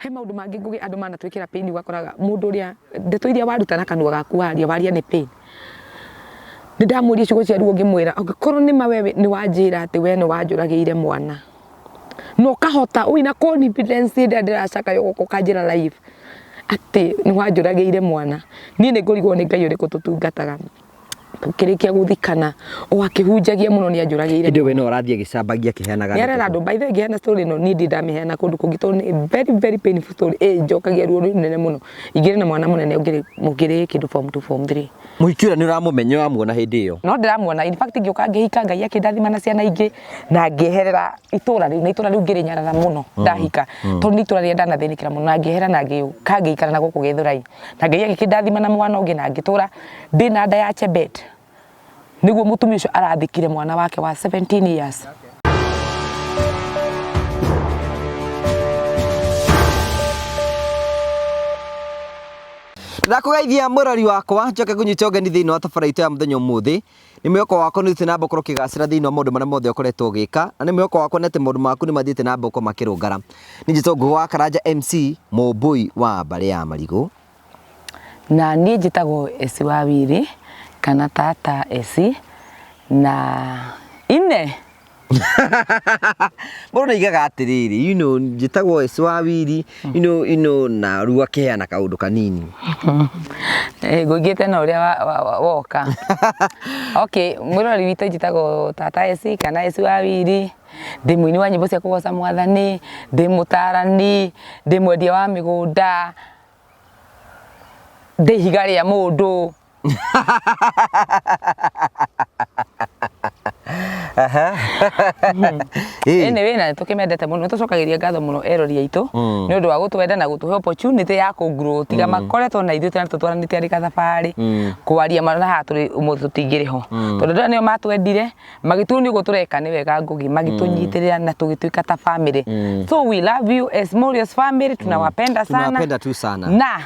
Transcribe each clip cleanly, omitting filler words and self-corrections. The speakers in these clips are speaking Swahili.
he maundu mangi ngugi andu manatwikira pain ugakoraga mundu uria ndeto iria warutana kanua gaku waria ni pain ndamuri ciugo cia ruo ngimwira ongikorwo ni mawewe ni wanjira ati we ni wanjuragiire mwana no kahota wina confidence ida ndiracaka yo gukanjira live ati ni wanjuragiire mwana ni ngurigwo ni Ngai uriku tutungataga tukirikia guthikana o akihunjagia muno ni anjuragiire indi we no arathie gicambagia kiheanaga ni ara ndo by the way na story no ni ndamiheana kundu kungito ni very painful story njokagia ruo nene muno ingire na mwana munene mugire kindu form 2 form 3 muhikiura ni uramumenya wamuona hindi iyo no ndiramuona in fact ngioka ngihika Ngai akindathima na ciana ingi na ngeherera itura riu ngiri nyarara muno ndahika tondu ni itura ria ndanathinikira muno na ngehera na ngiuka ngikara na guku githurai na Ngai akindathima na mwana ungi na ngitura ndina nda ya Chebet niguo mutumi ucio arathikire mwana wake wa 17 years. Ndakugeithia murori wakwa njoke kunyita ogeni thiini wa tafaraito ya muthenya umuthi ni mwihoko wakwa ni tina mbokoro kigacira thiini wa maundu maria mothe ukoretwo ugika na ni mwihoko wakwa nete maundu maku ni mathiite na mboko makirungara ni njitongo wa Karanja MC Mumbui wa Mbare ya Marigu na ni njitagwo Essy wa Willy kana Tata Essy na ine Mbona igaga atiriri njitagwo Essy wa Willy na ruwa kiheana kaundu kanini ngugite na uria woka okay murori witu njitagwo Tata Essy kana Essy wa Willy ndi muini wa nyimbo cia kugoca mwathani ndi mutarani ndi mwendia wa migunda ndi higa ria mundu anyway na tukimendete muno tucokagiria ngatho muno erori aitu ni undu wa gutwenda na gutuhe opportunity ya ku grow tiga makoretwo na ithuĩ tutwaranĩte arĩ gathabarĩ kwaria marona haha tũrĩ ũmũthĩ tũtingĩrĩho tondũ ndĩra nĩo matwendire magĩtuo nĩ ũguo tũreka nĩ wega ngugi magĩtũnyitĩrĩra na tũgĩtuĩka ta family so we love you as Morios family tunawapenda sana na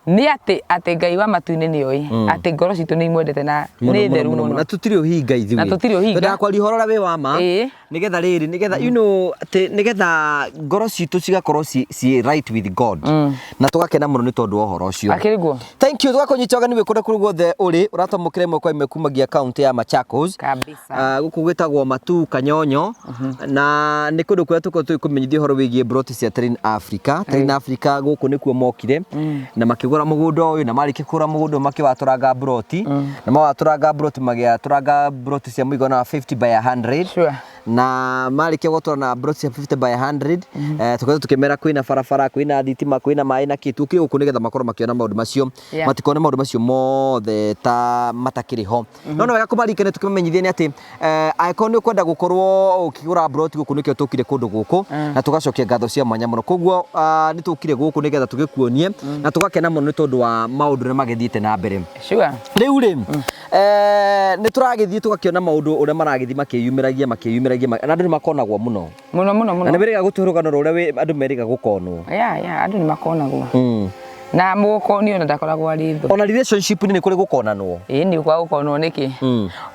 ni ati Ngai wa matu-inĩ nĩ oĩ ati ngoro citũ nĩ imwendete na nĩ theru mũno na tũtirĩ ũhinga ithuĩ na tũtirĩ ũhinga ndakwari horora we wa ma nigetha rĩrĩ nigetha ati nigetha ngoro citũ cigakorwo ci right with God na tugakena mũno nĩ tondũ wa ũhoro ũcio akĩriguo thank you tugakũnyita ũgeni wĩ kũrĩa guothe ũrĩ ũratamũkĩra ĩmwe kwa ĩmwe kumagia account ya Machakos kabisa gũkũ gwĩtagwo Matu Kanyonyo na nĩ kũndũ kũrĩa tũkorwo tũkũmenyithia ũhoro wĩgiĩ broti cia Train Africa gũkũ nĩkuo mokire na makigura mũgũnda ũyũ na marĩkia kũgũra mũgũnda makiwaturanga broti na mawaturanga broti magiaturanga broti cia mũigana wa 50 by 100 sure na marĩkia gũtwara na broti cia 50 by 100 tukoretwo tukimera kwĩna barabara kwĩna thitima kwĩna maĩ na kĩtu kĩ gũkũ nĩgetha makorwo makiona maũndũ macio matikone maũndũ macio mothe ta matakĩrĩ ho no wega kũmarikane tukĩmenyithia nĩ atĩ angĩkorwo nĩ ũkwenda gũkorwo ũkĩgũra broti gũkũ nĩkĩo tũkire kũndũ gũkũ na tũgacokia ngatho cia mwanya mũno koguo nĩ tũkire gũkũ nĩgetha tũgĩkuonie na tũgakena mũno nĩ tondũ wa maũndũ nĩ magĩthiĩte na mbere sure rĩu rĩ nĩ tũragĩthiĩ tũgakiona maũndũ ũrĩa maragĩthiĩ makĩyumĩragia na andũ nĩ makonagwo mũno na nĩ meriga gũtũhe rũgano rũrĩa andũ meriga gũkonwo andũ nĩ makonagwo na mũkonio na ndakoragwo ari thũ ona relationship nĩ kũrĩ gũkonanwo nĩ kwa gũkonwo nĩkĩ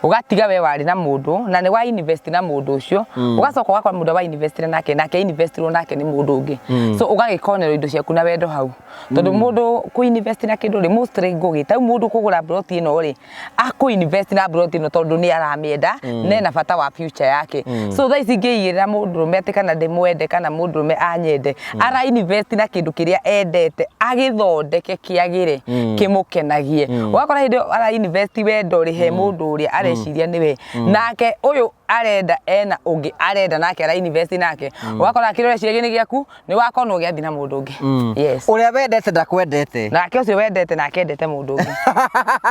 ũgatiga we wari na mũndũ na nĩ wa invest na mũndũ ũcio ũgacoka ũgakora mũndũ wa invest nake investirwo nake nĩ mũndũ ũngĩ so ũgagĩkonerwo indo ciaku na wendo hau tondũ mũndũ ku invest na kĩndũ rĩ mostly ngũgĩ ta mũndũ kũgũra broti ĩno rĩ akũ invest na broti ĩno tondũ nĩ aramĩenda na bata wa future yake so thaa ici ngĩigĩrĩra mũndũ rũmete kana ndĩmwende kana mũndũ rũme anyende ara invest na kĩndũ kĩrĩa endete agĩthondeke kĩagĩre kĩmũkenagie ũgakora hĩndĩ ara invest wendo rĩ he mũndũ ũrĩa areciria nĩwe nake ũyũ arenda ena ũngĩ arenda nake ara invest nake ũgakora kĩrĩa ũreciria nĩ gĩaku nĩ wakonwo gĩathi na mũndũ ũngĩ yes ũrĩa wendete ndakwendete nake ũcio wendete nake endete mũndũ ũngĩ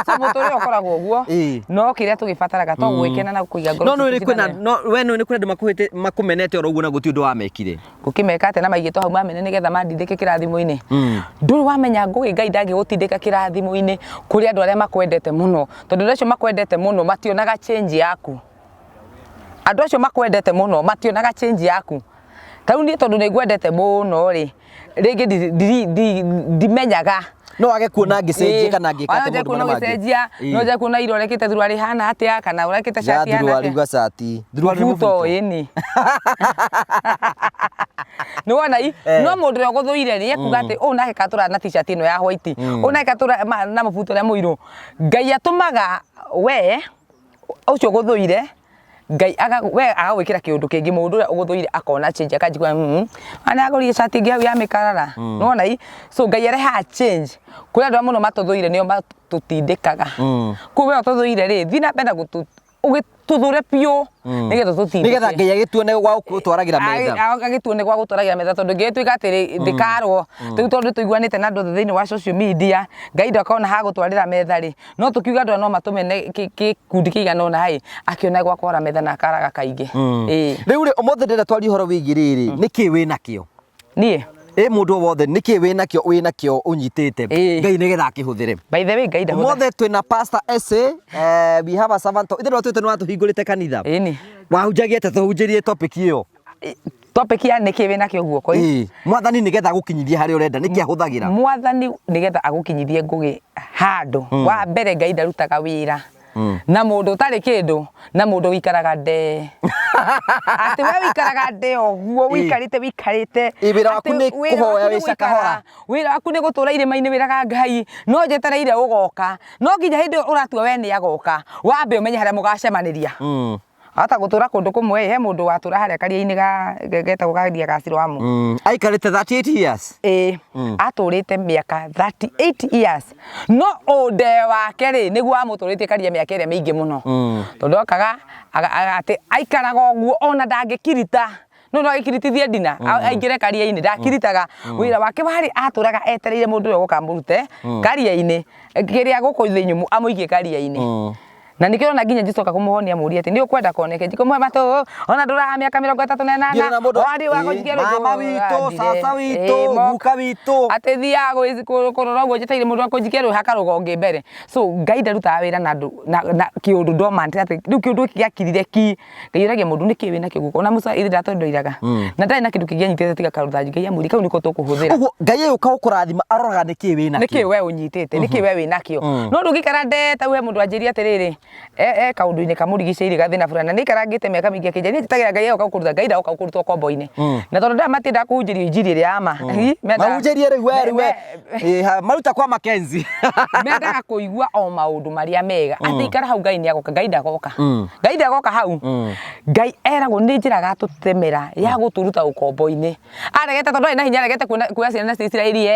so mũtũrĩ ũkoragwo ũguo no kĩrĩa tũgĩbataraga to gwĩkena na kũiga ngoro no nĩ kwĩna we nĩ kwĩna andũ makumenete oro ũguo na gũtirĩ ũndũ wamekire gũkĩmeka atĩ na maigĩtwo hau mamene nĩgetha mandindĩke kĩrathimo-inĩ ndũrĩ wamenya ngũgĩ Ngai ndangĩgũtindĩka kĩrathimo-inĩ kũrĩ andũ arĩa makwendete mũno tondũ acio makwendete mũno mationaga change yaku andũ acio makwendete mũno mationaga change yaku tarĩu niĩ tondũ nĩ ngwendete mũno rĩ rĩngĩ ndimenyaga no age kuona ngicenjia kana ngikate mundu mana ngicenjia no je kuona irorekete thuru ari hana atia kana urekete shati hana thuru ari gwa shati thuru ari mubuto ini no wona no mundu ro guthuire ni ekuga ati o nake katura na t-shirt ino ya white o nake katura na mubuto ya muiru ngai atumaga we ucio guthuire ngai agawikira kiundu kingi mundu uguthuire akona change akajigwa ana agori shati ngi ya mikarara no wona so ngai areha change kuria andu muno matuthuire nio matutindikaga kuwe ututhuire ri thina benda ugituthure pio nigetha tutindike nigetha ngai agituone gwa gutwaragira metha agituone gwa gutwaragira metha tondu ngitwika atiri ndikarwo tondu tuiguanite na andu thiini wa social media ngai ndakona ha gutwarira metha ri no tukiuga andu no matume gikundi kigana ona hai akiona gwa kwara metha na akaraga kaingi riu ri umothe ndenda twari horo wigiriri niki wi nakio nie mundu wothe niki wi nakio unyitite ngai nigetha akihuthire by the way ngai ndahutha mothe twina Pastor Essy we have a servant ithe twite no atuhingurite kanitha ini wahunjagie te tuhunjirie topic iyo topic ya niki wi nakio guoko mwathani nigetha gukinyithia hari urenda niki ahuthagira mwathani nigetha agukinyithie ngugi handu wa mbere ngai ndarutaga wira na mundu utari kindu na mundu wikaraga nde ati we wikaraga nde oguo wikarite wira waku ni kuhoya wicakahora wira waku ni gutura irima-ini wiraga ngai no njetereire ugoka no nginya hindi uratua we ni agoka wambe umenye haria mugacemaniria ata gutura kundu kumwe he mundu watura haria karia-ini getagwo karia ga Siloamu aikarite 38 years aturite miaka 38 years no ode wake ri niguo amuturite karia miaka ire mingi muno tondu okaga ati aikaraga oguo ona ndangikirita no agikiritithie ndina aingire karia-ini ndakiritaga wira wake wari aturaga etereire mundu uyo gukamurute karia-ini kiria gukuithia nyumu amuigie karia-ini na nikirona nginya jicoka kumuhonia muri ati ni ukwenda koneke jikumwe mato ona ndura miaka 38 wari wako jigero mama wito sasa wito muka wito ati thiago kurora ugo jitaire mundu wako jigero hakarugonge mbere so ngai ndaruta wira na kiundu dormant ati riu kiundu giakirire ki ngairagia mundu niki wina kiguko na musa ithi ndatondoiraga na ndai na kindu kingianyitete tiga karutha ngai amuri kau niko tukuhuthira ugo ngai uka ukurathima aroraga niki wina niki we unyitete niki we wina kio no ndugikara ndeta we mundu anjiria atiriri kaundu-ini kamurigicĩirie gathina fulani ni karangite miaka mingi akija ni njitagira ngai oka kuruta ngai ndoka kurutwo kombo-ini na tondu ndamati ndakunjirio injiri ria ama maunjirie riu we maruta kwa Makenzi mendaga kuigua o maundu maria mega ati ikara hau ngai ni agoka ngai ndagoka hau ngai eragwo ni njira gatutemera ya guturuta ukombo-ini aregete tondu na hinya aregete kuya ciana cia Isiraeli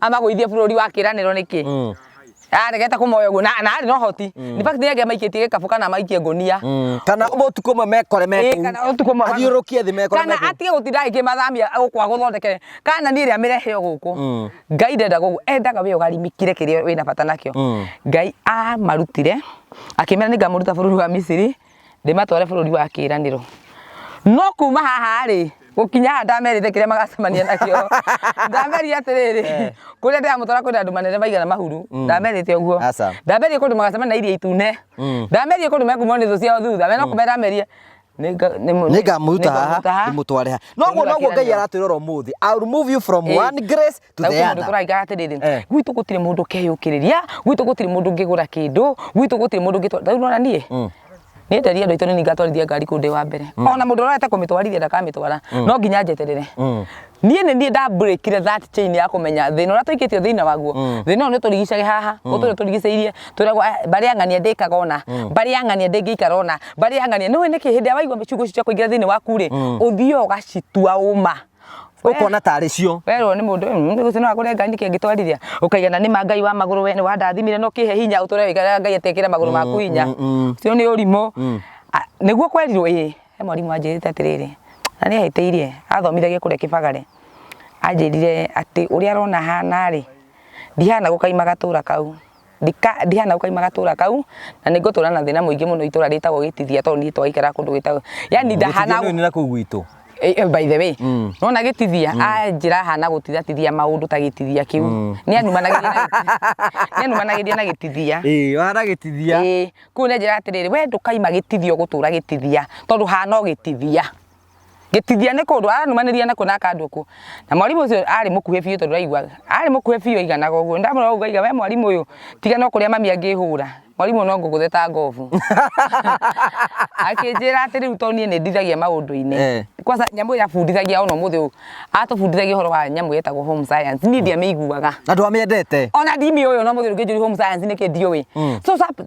amagwithie bururi wa kiraniro niki aregeta kumoyo guna na ari no hoti ni fact ni maikitie gikabu kana maikie ngonia kana utuko mekore meku kana utuko athiurukie thi mekore meku kana atige gutinda ikimathamia ukwa guthondeke kana ni ria mireheo guku ngai ndenda guku endaga we ugarimikire kiria wina bata nakio ngai marutire akimera ni ngamuruta bururi wa Misiri ndimatware bururi wa kiraniro no kuma haha ri gukinya ndamerite kiria magacemania nakio ndameria atiriri kuria ndamutwara kwina andu manene maigana mahuru ndamerite uguo ndamerie kundu magacemania na iria itune ndamerie kundu mekumoni thu cia thutha we no kumera merie Nega muta haha mutware ha noguo ngai aratwirora umuthi I'll remove you from one grace to the other turaiga atiriri gwitu gutire mundu keyukiriria gwitu gutire mundu ngigura kindu gwitu gutire mundu ngitwara nona nie ni nderia andu itone ningatwarithia ngari kunde wa mbere ona mundu urete kumitwarithia ndakamitwara no nginya njeterere nie nda breakire that chain ya kumenya thina ura tuikitio thina waguo thina no turigicage haha uturi turigiceirie turagwa bari angania ndikaga ona bari angania ndingikara ona bari angania no niki hindi awaigwa michugo cia kuingira thina waku ri uthio gacitua uma ukona tari cio wero ni mundu ngusino akore ngai nikingitwarithia ukaigana ni mangai wa maguru we ni wandathimire no kihe hinya utore wigara ngai atekira maguru maku hinya cio ni urimo niguo kwerirwo he mwarimu anjirite atiriri na ni aiteirie athomithagia kuria kibagare anjirire ati uria arona hana ri ndihana gukaima gatura kau ndihana gukaima gatura kau na ningutura na thina muingi muno itura ritagwo gitithia tondu ni twaikara kundu gitagwo yani ndahana ni na kugwitu by the way no na gitithia anjira hana gutithia maundu ta gitithia kiu ni anumanagiria na gitithia wana gitithia ku ne njira atiriri we ndukaima gitithio gutura gitithia tondu hana gitithia gitithia nä kå ndå aranumanä nako na akandå kå na mwarimå å cio arä må kuhä biå tondå raiguaga arä må kuhä biå aiganaga å guo ndamå rauga iga we mwarimå å yå tiga no kå rä a mami angä hå ra mwarimå no ngå gå the ta ngobu akä njä ra atä rä u to niä nä ndithagia maå ndå-inä kwanza nyamå ä rä abundithagia ona må thä å atå bundithagia å horo wa nyamå ätagwo home science niä ndiamä iguaga na ndå amendete ona ndimi å yå no må thä å ngä njå home science nä kä ndiå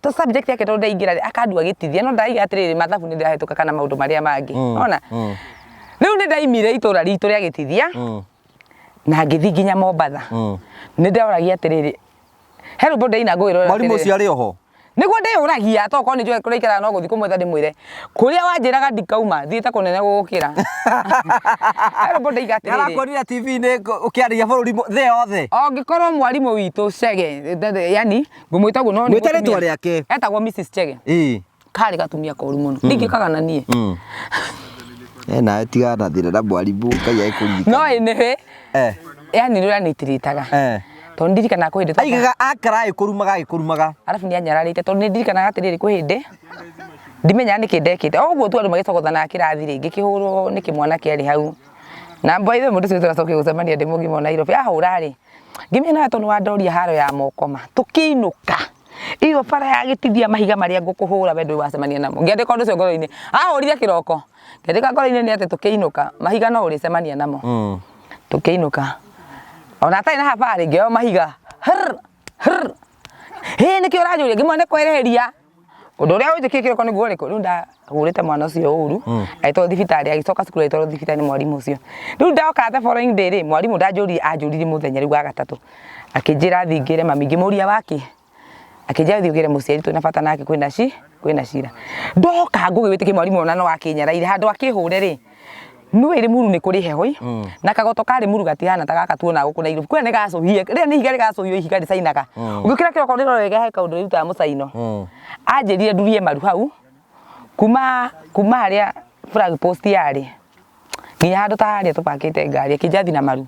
so subject yake tondå ndaingä ra akandua gä tithia no ndaiga atä rä rä mathabu nä ndärahetå ka kana maå ndå marä a mangä ona rä u nä ndaimire itå ra ritå rä a gä tithia na ngä thi nginya Mombatha nä nderoragia atä rä rä he rå mbå ndaina ngå ä rora mwarimå å cio arä oho niguo ndĩyũragia tokorwo nĩ njũĩ kũrĩa ikara no gũthiĩ kũmwetha ndĩmwĩre kũrĩa wanjĩraga ndikauma thiĩte kũnene gũgũkĩra rũmbũ ndaiga atĩrĩrĩ arakuonire TV-inĩ ũkĩarĩria bũrũri thĩ yothe ongĩkorwo mwarimũ witũ Chege yani ngũmwĩta ũguo no nĩ mwĩte rĩtwa rĩake etagwo Mrs Chege karĩ gatumia koru mũno ndingĩkaga na niĩ nawe tiga na thĩna na mwarimũ Ngai agĩkũririkana no ĩnĩ yani rĩrĩa nĩitirĩtaga tondå ndirikana kå hä ndä aigaga akara agĩkũrumaga arabu nĩ anyararĩte tondũ nĩ ndirikanaga atĩrĩrĩ kwĩ hĩndĩ ndimenyaga nĩkĩ ndekĩte o ũguo tu andũ magĩcogothana kĩrathi rĩngĩ kĩhũrwo nĩ kĩmwana kĩarĩ hau na mbaithe mũndũ ũcio tũgacokia gũcemania ndĩ mũgima Nairobi ahũra rĩ ngĩmenya tondũ wandoria haro ya mokoma tũkĩinũka iyo bara ya gĩtithia mahiga marĩa ngũkũhũra wendo wacemania namo ngĩandĩka ũndũ ũcio ngoro-inĩ ahũrire kĩroko ngĩandĩka ngoro-inĩ nĩ atĩ tũkĩinũka mahiga no ũrĩcemania namo tũkĩinũka ona atarĩ na habarĩ ngĩoya mahiga nĩkĩo ũranjũria ngĩmwĩra nĩ kwereheria ũndũ ũrĩa wĩtĩkire kĩroko nĩguo ũrĩkũ rĩu ndahũrĩte mwana ũcio ũru agĩtwarwo thibitarĩ agĩcoka cukuru agĩtwarwo thibitarĩ nĩ mwarimũ ũcio rĩu ndoka the following day rĩ mwarimũ anjũririe mũthenya rĩu wa gatatũ akĩnjĩra thingĩre mami ngĩmũria wake akĩnjĩra thiĩ ũgĩre mũciari twĩna bata nake kwĩna cira ndoka ngũgĩwĩtĩkia mwarimũ ona no akĩnyaraire handũ akĩhũre rĩ nũ ĩrĩ muru nĩ kũrĩ heho na kagoto karĩ muru gatihana ta gaka tuona gũkũ Nairobi kwĩna nĩ gacũhie rĩrĩa nĩ ihiga rĩgacũhio ihiga rĩcainaga ũgĩkĩra kĩroko nĩ rorega he kaũndũ rĩrutaga mũcaino anjĩrire ndurie maru hau kuma harĩa flag post yarĩ nginya handũ ta harĩa tũpakĩte ngari akĩnjathi na maru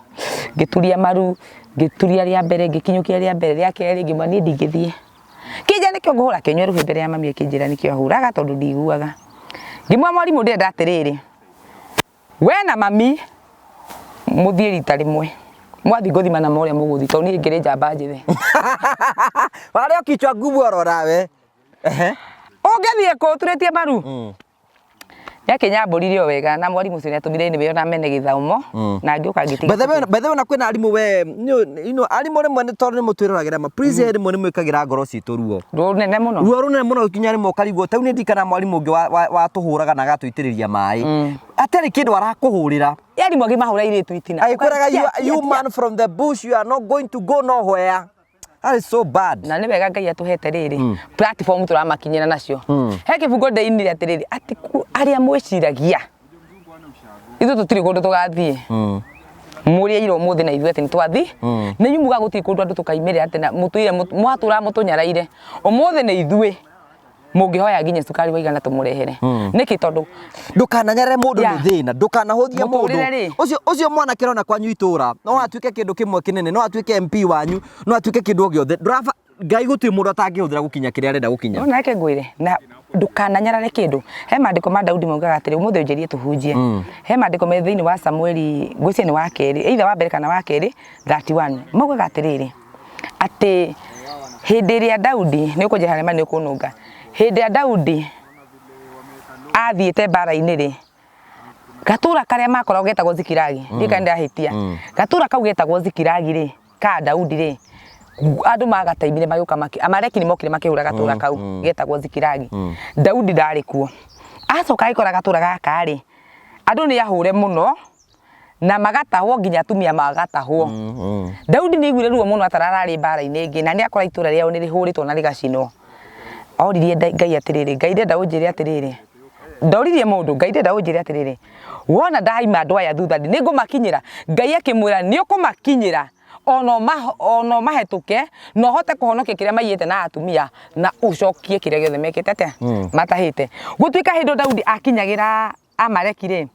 ngĩturia maru ngĩturia rĩa mbere ngĩkinyũkia rĩa mbere rĩa kerĩ ngĩmwĩra niĩ ndingĩthiĩ kĩnja nĩkĩo ngũhũra kĩnyua rũhĩ mbere ya mami akĩnjĩra nĩkĩo ahũraga tondũ ndiguaga ngĩmwĩra mwarimũ ndĩrenda atĩrĩrĩ we na mami muthie rita rimwe mwathi ngũthima na ũrĩa mũgũthi tondũ niĩ ngĩrĩ njamba njĩthĩ warĩ o kichwa ngumu orora we ũngĩthiĩ kũ turĩtie maru nĩakĩnyambũrire o wega na mwarimũ ũcio nĩatũmire nĩwe na mene gĩthomo na ngĩũka ngĩtiga bethe ona kwĩna arimũ we arimũ rĩmwe nĩ tondũ nĩ mũtwĩroragĩra ma please rĩmwe nĩ mwĩkagĩra ngoro citũ ruo rũnene mũno nginya rĩmwe ũkarigwo tau nĩ ndirikana mwarimũ ũngĩ watũhũraga na agatũitĩrĩria maĩ atarĩ kĩndũ arakũhũrĩra arimũ angĩ mahũra airĩtu itina agĩkwĩraga you man from the bush you are not going to go nowhere. That is so bad. Na nĩ wega Ngai atũhete rĩrĩ platform tũramakinyĩra nacio he kĩbungo ndĩinire atĩrĩrĩ atĩ arĩa mwĩciragia ithuĩ tũtirĩ kũndũ tũgathiĩ mũrĩa ira ũmũthĩ na ithuĩ atĩ nĩ twathiĩ nĩ inyuĩ muga gũtirĩ kũndũ andũ tũkaimĩrĩra atĩ mũtũire mwatũra mũtũnyaraire ũmũthĩ nĩ ithuĩ mũngĩhoya nginya cukari waigana tũmũrehere nĩkĩ tondũ ndũkananyarare mũndũ nĩ thĩna ndũkanahũthie mũndũ ũcio mwana kĩrona kwanyu itũra no atuĩke kĩndũ kĩmwe kĩnene no atuĩke MP wanyu no atuĩke kĩndũ o gĩothe Ngai gũtirĩ mũndũ atangĩhũthĩra gũkinya kĩrĩa arenda gũkinya no nake ngwĩre na ndũkananyarare kĩndũ he maandĩko ma Daudi maugaga atĩrĩ ũmũthĩ ũnjĩrie tũhunjie he maandĩko me thĩinĩ wa Samueli ngwĩciria nĩ wa kerĩ either wa mbere kana wa kerĩ 31 maugaga atĩrĩrĩ atĩ hĩndĩ ĩrĩa Daudi nĩ ũkũnjĩra harĩa nĩ ũkũnũnga hĩndĩ ya Daudi athiĩte mbara-inĩ rĩ gatũra karĩa makoragwo getagwo Zikilagi ndika ndahĩtia gatũra kau getagwo Zikilagi rĩ ka Daudi rĩ andũ magataimire magĩũka Amaleki nĩ mokire makĩhũra gatũra kau getagwo Zikilagi Daudi ndarĩ kuo acoka agĩkora gatũra gaka rĩ andũ nĩ ahũre mũno na magatahwo nginya atumia magatahwo Daudi nĩ aiguire ruo mũno atarararĩ mbara-inĩ ĩngĩ na nĩ akora itũra rĩao nĩ rĩhũrĩtwo na rĩgacinwo oririe Ngai atĩrĩrĩ Ngai ndenda ũnjĩre atĩrĩrĩ ndoririe mũndũ Ngai ndenda ũnjĩre atĩrĩrĩ wona ndaima andũ aya thutha nĩ ngũmakinyĩra Ngai akĩmwĩra nĩ ũkũmakinyĩra ono mahĩtũke no hote kũhonokia kĩrĩa maiyĩte na atumia na ũcokie kĩrĩa gĩothe mekĩte atĩa matahĩte gũtuĩka hĩndĩ Daudi akinyagĩra Amaleki rĩ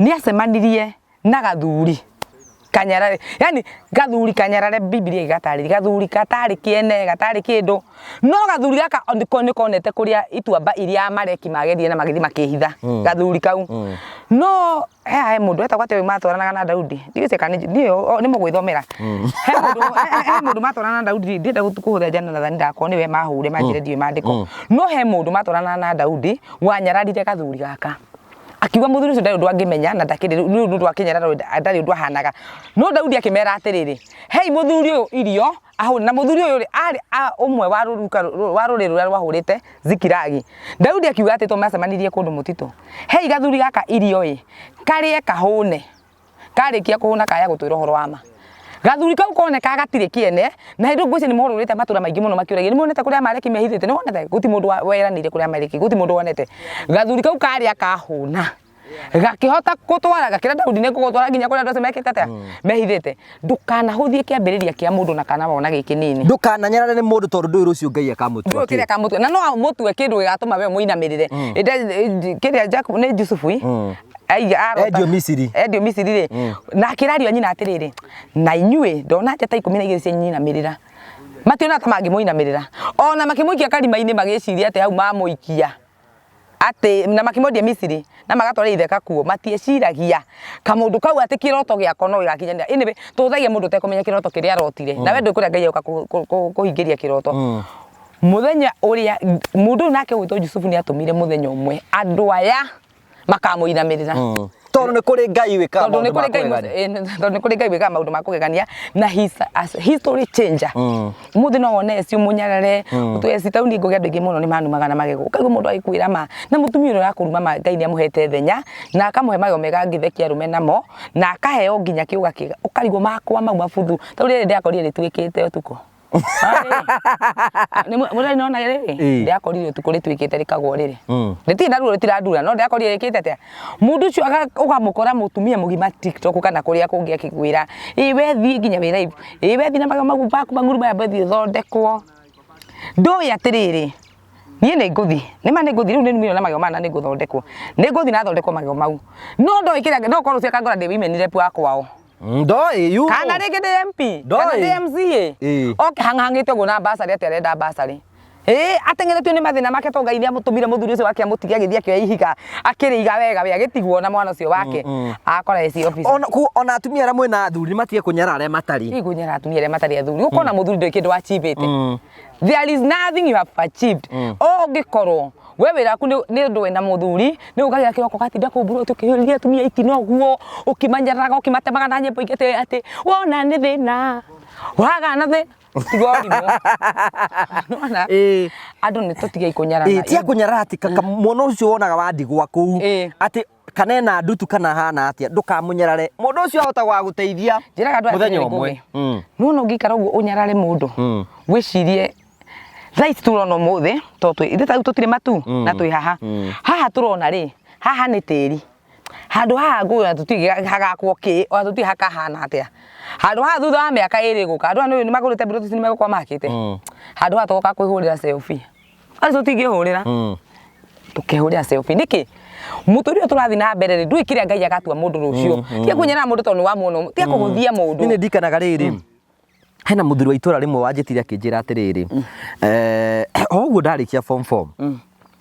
nĩ acemanirie na gathuri kanyarare yani gathuri kanyarare Biblia igatari gathuri katari kiene gatari kindu no gathuri gaka ondiko konete kuria ituamba iria mareki magerie na magithi makihitha gathuri kau no he mundu etagwa ate matwaranaga na Daudi ndigiceka ni mugwithomera he mundu matwaranaga na Daudi ndenda gutukuhutha jana na thani ndako niwe mahure manjire ndiwe mandiko no he mundu matwaranaga na Daudi wanyararire gathuri gaka akiwa muthuri ucio ndari ndwangimenya na ndakiri ndu akinyara ndari ndu ahanaga no Daudi akimera atiriri hei muthuri uyu irio aho na muthuri uyu ari umwe wa ruriro rwa rwahurite Zikiragi Daudi akiuga ati to macemanirie kundu mutito hei gathuri gaka irio karie kahune karikia kuhuna kaya gutwira horo wama gathuri kau kone kagatire kiene na hindu ngwece ni mohororete matura maingi muno makiuragia ni monete kuria mareki mehithite ni wonete guti mundu weranire kuria mareki guti mundu wonete gathuri kau karia kahuna gakihota gutwara gakira Daudi ne gutwara nginya kuria ndose mekite atia mehithite ndukana huthie kiambiriria kia mundu na kana wona giki nini ndukana nyarare ni mundu tondu ndu rucio Ngai akamutua kiria akamutua na no mutue kindu gigatuma we muinamirire kiria Jacob ne Yusufu Edio Misiri ri na kirario nyina atiriri na inyue ndona njata 12 cia nyina mirira mationa ta mangi muinamirira ona makimuikia karima-ini magiciria ati hau mamuikia ati na makimodia Misiri na magatwara itheka kuo matieciragia kamundu kau ati kiroto giako no gigakinyania inibe tuthagia mundu tekumenya kiroto kiria arotire na we ndikuria Ngai uka kuhingiria kiroto muthenya uria mundu nake gwitwo Yusufu ni atumire muthenya umwe andu aya makamuinamirira tondu ni kuri Ngai wika tondu ni kuri Ngai wika maundu makugegania na history changer muthi no wone cio munyarare utweci tauni ngugia ndingi muno ni manu magana magego ukaigu mundu aikwira ma na mutumia uria akuruma ma Ngai ni amuhete thenya na akamuhe mayo mega ngithekia rume namo na akaheo nginya kiuga kiga ukarigo makwa mau mabuthu tauri ndi akorire ritwikite utuko Mwana nona riri ndiakorire tukuri twikite rikagwo riri nditinda ruo ritiradura no ndiakorire rikite atia mundu ucio ugamukora mutumia mugima TikTok kana kuria kungi akigwira iwe thi nginya wira iwe thi na magu baku manguru maya bethi thondekwo ndoya atiriri nie ni nguthi ni ma ni nguthi riu ni miro na magyo mana ni nguthondekwo ni nguthi na thondekwo magyo mau no ndoikira no korwo cia kangora ndi women pu akwao ndoi yu kana rege de MP kana de MCA okay hangangite go na basari aterenda basari atengeretio ni mathina make to Ngai ni amutumire muthuri ucio wake amutigia agithia kio ihiga akiriga wega we agitigwo na mwana ucio wake akora eci office ona atumia ara mwena athuri matie kunyara are matari igunyara atumia are matari athuri ukona muthuri ndo kindu achievete there is nothing you have achieved gikorwo we wira ku ni ndu wena muthuri ni ugagira kiroko gatinda kumbura tukihiriria atumia itino guo ukimanyaraga ukimatemaga na nyembo igete ati wona ni thina waga na thina tigori no andu ni tutigia ikunyarana tia kunyara ati kaka mwono ucio wonaga wandigwa ku ati kanena ndutu kana hana atia ndukamunyarare mundu ucio ahota gwa guteithia muthenya umwe no ngikara uguo unyarare mundu wicirie right turono muthe to ithe tutire matu na twi haha turona ri haha ni tiri handu haha nguya tutigi hagakwo ki o tuti hakahana atia handu haha thutha wa miaka iri guka andu anu ni magurite mbiro tuti ni megukwa makite handu haha tugoka kwihurira selfie ari tutingihurira tukihurira selfie niki muturio turathi na mbere ndu ikiria Ngai agatua mundu rucio tia kunyana mundu tondu wa muno tia kuguthia mundu ni ndikanaga riri hena muthuri wa itura rimwe wanjitire akinjira atiriri oguo ndarikia form 4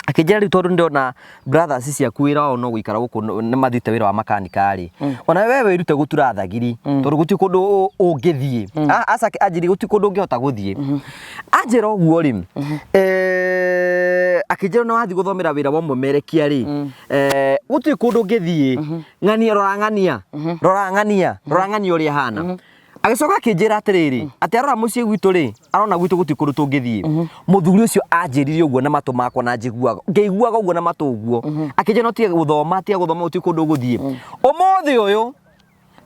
akinjira ri tondu ndona brothers ciaku wira o no guikara guku ni mathite wira wa makanika ri ona wewe irute gutura thagiri tondu guti kundu ungithie asa ajiri guti kundu ungihota guthie ajira oguo ri akinjira no wathi guthomera wira wa mumerekia ri guti kundu ungithie ng'ania rorang'ania uri hana agicoka akinjira atiriri ati arora mucie gwitu ri arona gwitu guti kundu tungithie muthuri ucio anjiririe uguo na matu makwa na njiguaga ngeiguaga uguo na matu uguo akinjira no tie guthoma uti kundu guthie umuthi uyu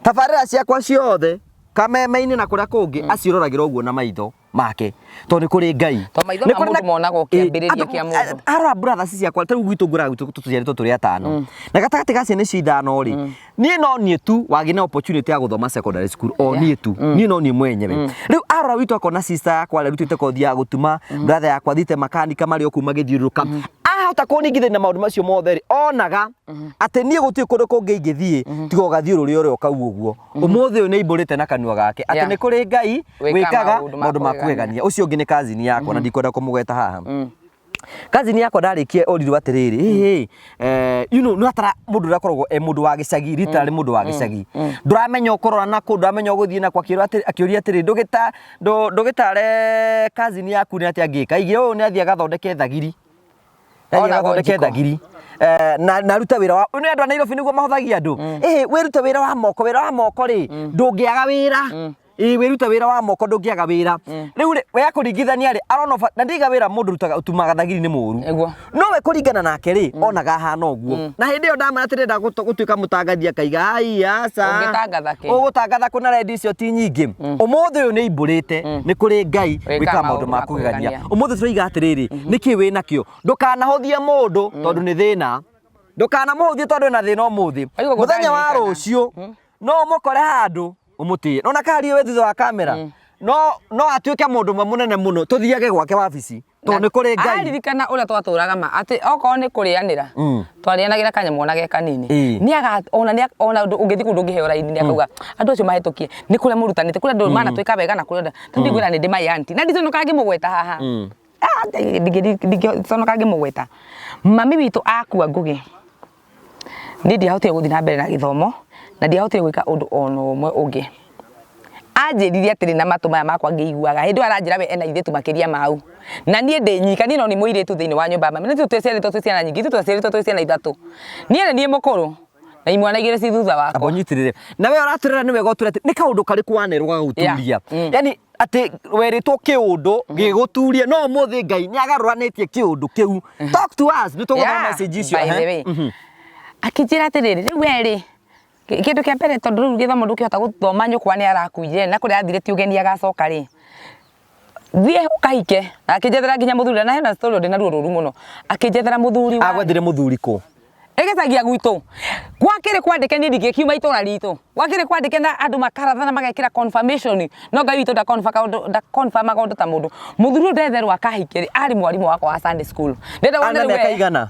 tabarira ciakwa ciothe kameme-ini na kuria kungi aciroragirwo uguo na maitho make to ni kuri Ngai to maitho na mundu monaga ukiambiriria kia mundu ara brothers ciakwa tari gwitu ngura gwitu tuciarito turi atano na gatagati gacio ni cindano ri nie no nie tu wagina opportunity ya guthoma secondary school o nie tu nie no nie mwenyewe riu ara witu akona sister yakwa rutite kothi ya gutuma brother yakwa thite makanika mari okuma githiuruka ahota kuningithia na maundu macio mothe onaga ati nie gutie kundu kungi ingithie tiga gathiururi uria ukau uguo umuthi ni imburite na kanua gake ati ni kuri Ngai wikaga maundu makugegania ucio ungi ni cousin yakwa na ndikwenda kumugweta haha cousin yakwa ndarikie oriru atiriri no atara mundu urakoragwo mundu wa gicagi literally mundu wa gicagi nduramenya ukorora na kundu amenya guthie na kwa akiuria atiri ndugitare cousin yaku ni ati angika ige uyu ni athia gathondeke thagiri gathondeke thagiri na ruta wira wa uyu ni andu a Nairobi niguo mahothagia andu wiruta wira wa moko ri ndungiaga wira wiruta wira wa moko ndungiaga wira riu we akuringithania ri arona na ndiga wira mundu rutaga utumaga thagiri ni muru no we kuringana nake ri onaga hana uguo na hindi yo ndamana tirenda gutuika mutangathia kaiga ai aca ugutangatha kuna rendi icio ti nyingi umuthi uyu ni imburite ni kuri Ngai wika maundu ma kugegania umuthi turiga atiriri niki wi nakio ndukanahothie mundu tondu ni thina ndukanamuhuthie tondu na thina umuthi muthenya wa rucio no mukore handu umutie nona kari we thutha wa kamera no atuike mundu munene muno tuthiage gwake wabici to ni kuri Ngai aririkana uria twaturaga ma ati oko ni kurianira twarianagira kanyamu onage kanini ni aga ona ungithi kundu ngiheo raini ni akauga andu acio mahitukie ni kuria murutanite kuria ndu mana twika wega na kuria tundigwira ni ndimai anti na ndiconoka ngimugweta haha ndiconoka ngimugweta mami witu akua ngugi ni ndiahotire guthi na mbere na githomo na ndiahotire gwika undu ono umwe ungi anjiririe atiri na matu maya makwa ngiiguaga hindi aranjira we ena ithitu makiria mau na nie ndi nyika ni no ni muiritu thiini wa nyumba mami ni tuteciaritwo ciana nyingi tuteciaritwo ciana ithatu nie mukuru na imwana igire ci thutha wako abonyitirire na we uraturira ni wega uturete ni kaundu kari kwanerwa gaguturia yani ati weritwo kiundu giguturia no muthi Ngai ni agaruranitie kiundu kiu talk to us ni tugoma message icio akijira atiriri riu weri kindu kia mbere tondu riu githomo ndukihota guthoma nyukwa ni arakuire na kuria athire ti ugeni agacoka ri thie ukahike akijethera nginya muthuri na hena story ndina ruru muno akijethera muthuri wa agwethire muthuri ku egecagia gwitu gwakire kwandike ni ndike kiuma itora ritu gwakire kwandike na andu makaratha na magekira confirmation no Ngai witu da confirm magondu ta mundu muthuri ndetherwa akahikire ari mwarimu wakwa wa Sunday school ndenda wona we kaigana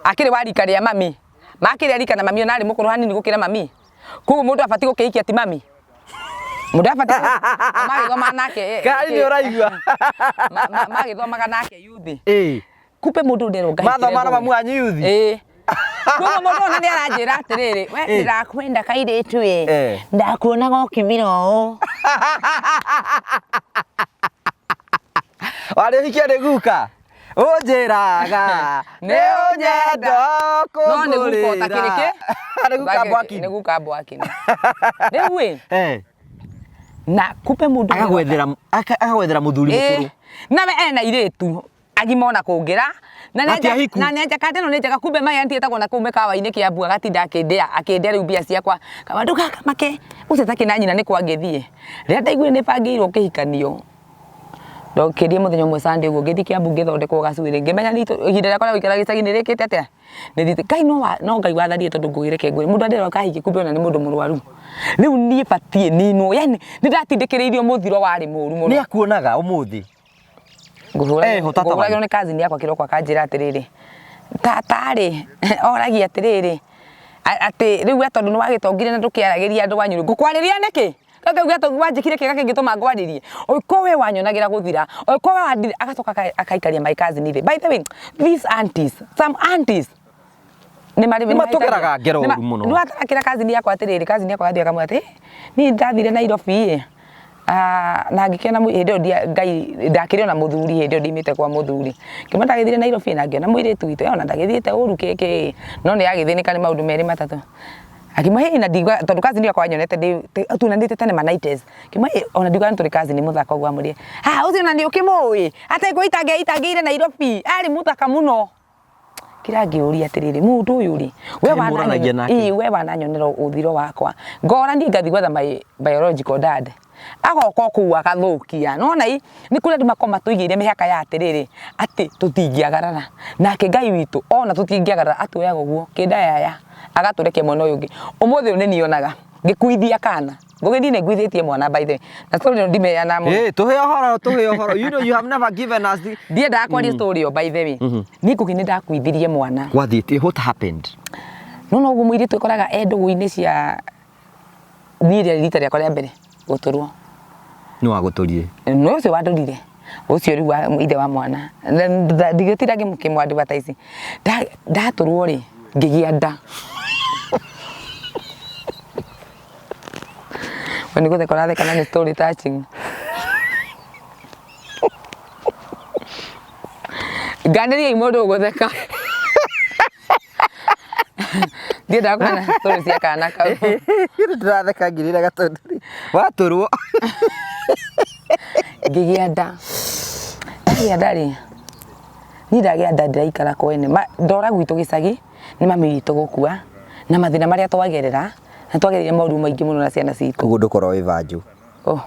akire warika ria mami makire arika na mami onari mukuru hanini gukira mami kugu mundu afati gukiikia ti mami mundu afati magithoma nake kari ni uraigua magithomaga nake yuthi kupe mundu ndero Ngai mathoma na mamu anyu yuthi kugu mundu ona ni aranjira atiriri we ndirakwenda kairitu ndakuonaga ukimiro wari hikia ni guka ujiraga ni unyendo kungurira no ni guka bwaki rewe na kupe mundu agagwethera muthuri mukuru na we ena iritu agimona kungira na nja kate no nja kumbe mai anti etagwo na kume kawa-ini kia bua gatinda akindea riu mbia ciakwa kabandu gaka make ucetaki na nyina ni kwa ngithie ria ndaiguire ni bangirwo kihikanio ndokirie muthenya umwe Sunday uguo ngithi Kiambu ngithondekwo gacuire ngimenya ni ihinda riakwa gwikara gicagi-ini rikite atia ni thite Ngai no Ngai watharie tondu ngugire kengwe mundu andero kahiki kumbe ona ni mundu murwaru riu nie batie nino yani ni ndatindikiriirio muthiro wari muru muno ni akuonaga umuthi nguragio ni cousin yakwa kiroko akanjira atiriri tatari oragia atiriri ati riu atondu ni wagitongire na ndukiaragiria andu wanyu ngukwariria niki kaka to wanjikire kega kingituma ngwaririe oiko we wanyonagira guthira oiko we agacoka akaikaria my cousin ri by the way these aunties some aunties ni matugeraga ngero uru muno ni atarakira cousin yakwa atiriri cousin yakwa gathia kamwe ati ni ndathire Nairobi na ngikena hindi Ngai ndakiriona muthuri hindi ndimite kwa muthuri kima ndagithire Nairobi na ngiona muiritu witu ona ndagithiite uru keke no ni agithinika ni maundu meri matatu akimahe na ndigwa tondu kazi ndio kwa nyonete tunandite tene manaites kimahe ona ndigwa nturi kazi ni muthaka gwa murie ucio na ndio kimui ate ko itangire Nairobi ari muthaka muno kira ngiuria atiriri mundu uyu ri we wananyonera uthiro wakwa ngora ndi ngathi gwetha my biological dad agoko kuwa kathukia nona ni kule ndimakoma tuigire mihaka ya atiriri ati tutingiagarara nake Ngai witu ona tutingiagarara atuyaga guo kindayaya agatureke mono yungi umuthi ni nionaga ngikuithia kana Ngũgĩthiĩ nĩ ngũithĩtie mwana by the way. Na story no ndimeana mũno. Eh, tuhe ũhoro. You know you have never given us the... Ndiendaga kwaria story yo by the way. Niĩ ngũgĩ nĩ ndakuithirie mwana. What happened? No ũguo mũirĩtu ĩkoraga ndũgũ-inĩ cia niĩ rita rĩakwa rĩa mbere gũtũrwo. Nĩ wagũtũrire? No ũcio wandũrire. Ũcio rĩu ithe wa mwana. Ndigĩtira ngĩmwadvertise. Ndatũrwo rĩ ngĩgĩa nda. Wani gũtheka ũratheka na nĩ story touching. Ganĩria mũndũ gũtheka. Ndiendaga kuona story cia kana kau. Ndĩratheka ngirĩra gatũndũri. Watũrwo. Ngĩgĩa nda. Ngĩgĩa nda rĩ. Niĩ ndagĩa nda ndĩraikara kwene. Ndora gwitũ gĩcagi nĩ mami witũ gũkua na mathĩna marĩa twagerera na twagereire maũndũ maingĩ mũno na ciana citũ. Koguo ndũkorwo wĩ vanju.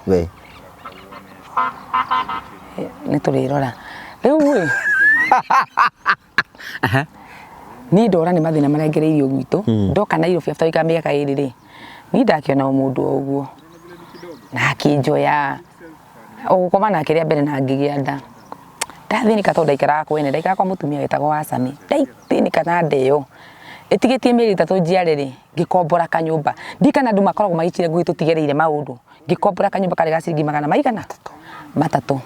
We. Nĩ tũrĩrora. Rĩu rĩ. Niĩ ndora nĩ mathĩna marĩa ngereirio gwitũ. Ndoka Nairobi after wika mĩaka ĩrĩ rĩ. Niĩ ndakĩona mũndũ ũguo. Na akĩnjoya. Ũgũkoma nake rĩa mbere na ngĩgĩa nda. Ndathĩnĩka tondũ ndaikaraga kwene. Ndaikaraga kwa mũtumia wetagwo wa Sami. Ndathĩnĩka na ndeo. Ĩtigĩtie mĩeri 3 njiare rĩ ngĩkombora kanyũmba. Ndikana andũ makoragwo magĩcire ngũĩ tũtigereire maũndũ. Ngĩkombora kanyũmba karĩ ga ciringi 200 matatũ.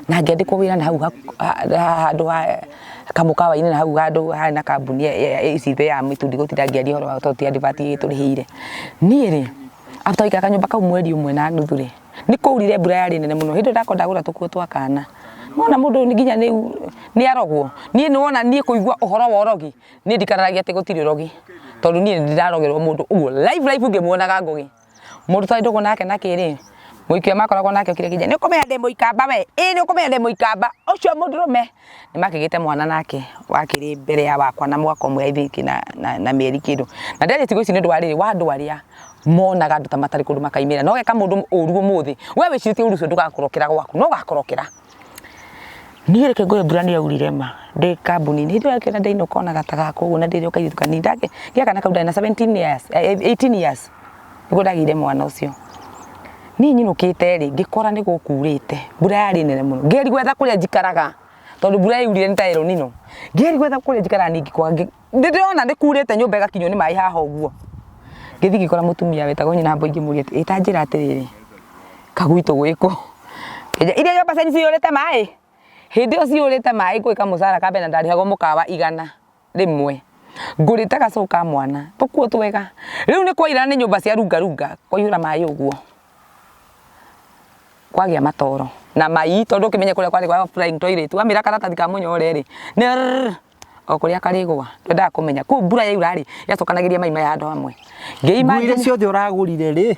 Na ngĩandĩkwo wĩra na hau handũ kamũkawa-inĩ na hau handũ hana kambuni icithe ya mĩtundi gũtinda ngĩaria ũhoro wa toti advert tũrĩhĩire. Niĩ rĩ after wika kanyũmba kau mweri ũmwe na nuthu rĩ nĩ kũurire mbura yarĩ nene mũno. Hĩndĩ ndako ndagũra tũkuo twa kana. Mona mũndũ nginya nĩ arogwo. Niĩ nĩ wona niĩ kũigua ũhoro wa ũrogi. Niĩ ndikararagia atĩ gũtirĩ ũrogi. Tondũ niĩ ndĩrarogerwo mũndũ ũguo live ngĩmuonaga ngũgĩ. Mũndũ tondũ ndũgũ nake na kĩrĩ. Mũikio makoragwo nake okire kĩnja. Nĩ ũkũmenya ndĩ mũikamba we. Nĩ ũkũmenya ndĩ mũikamba. Ũcio mũndũrũme. Nĩ makĩgĩte mwana nake wakĩrĩ mbere ya wakwa na mwaka ũmwe ithiki na mĩeri kĩndũ. Na ndĩrĩ tigo ici nĩ ndwarĩ wa andũ arĩa monaga andũ ta matarĩ kũndũ makaimĩra. No geka mũndũ ũru ũmũthĩ. We wĩcirĩtie ũru ũcio ndũgakorokera gwaku. No gakorokera. Niĩ reke ngũre mbura nĩ yaurire ma ndĩ kambuni-inĩ. Hĩndĩ ĩyo kĩona ndainũka ona gata gakũ ũguo na ndĩrĩ ũkairĩtu kanini. Ngĩaka na kaunda na 17 years 18 years. Nĩguo ndagĩire mwana ũcio. Niĩ nyinũkĩte rĩ ngĩkora nĩ gũkurĩte. Mbura yarĩ nene mũno. Ngĩri gwetha kũrĩa njikaraga. Tondũ mbura yaurire nĩ ta El Nino. Ngĩri gwetha kũrĩa njikaraga ningĩ kwa ndĩrona nĩ kurĩte nyũmba ĩgakinywo nĩ maĩ haha ũguo. Ngĩthi ngĩkora mũtumia wetagwo nyina mbũ ingĩmũria ĩta njĩra atĩrĩrĩ. Kagwitũ gwĩkũ. Iria nyũmba cenyi ciyũrĩte maĩ. Hĩndĩ ĩyo ciyũrĩte maĩ gwĩka mũcara kambe na ndarĩhagwo mũkawa 100 rĩmwe. Ngũrĩte gacuku ka mwana. Tũkuo twega. Rĩu nĩ kwaira nĩ nyũmba cia runga kwaiyũra maĩ ũguo. Kwagĩa matoro na mai tondũ ũkĩmenye kũrĩa kwarĩ kwa flying toilet wamĩra karatathi ka mũnyore rĩ nĩ o kũrĩa karĩgwa ndendaga kũmenya kũ mbura yaura rĩ yacokanagĩria mai maya handũ hamwe ngĩima ngũire ciothe ũragũrire rĩ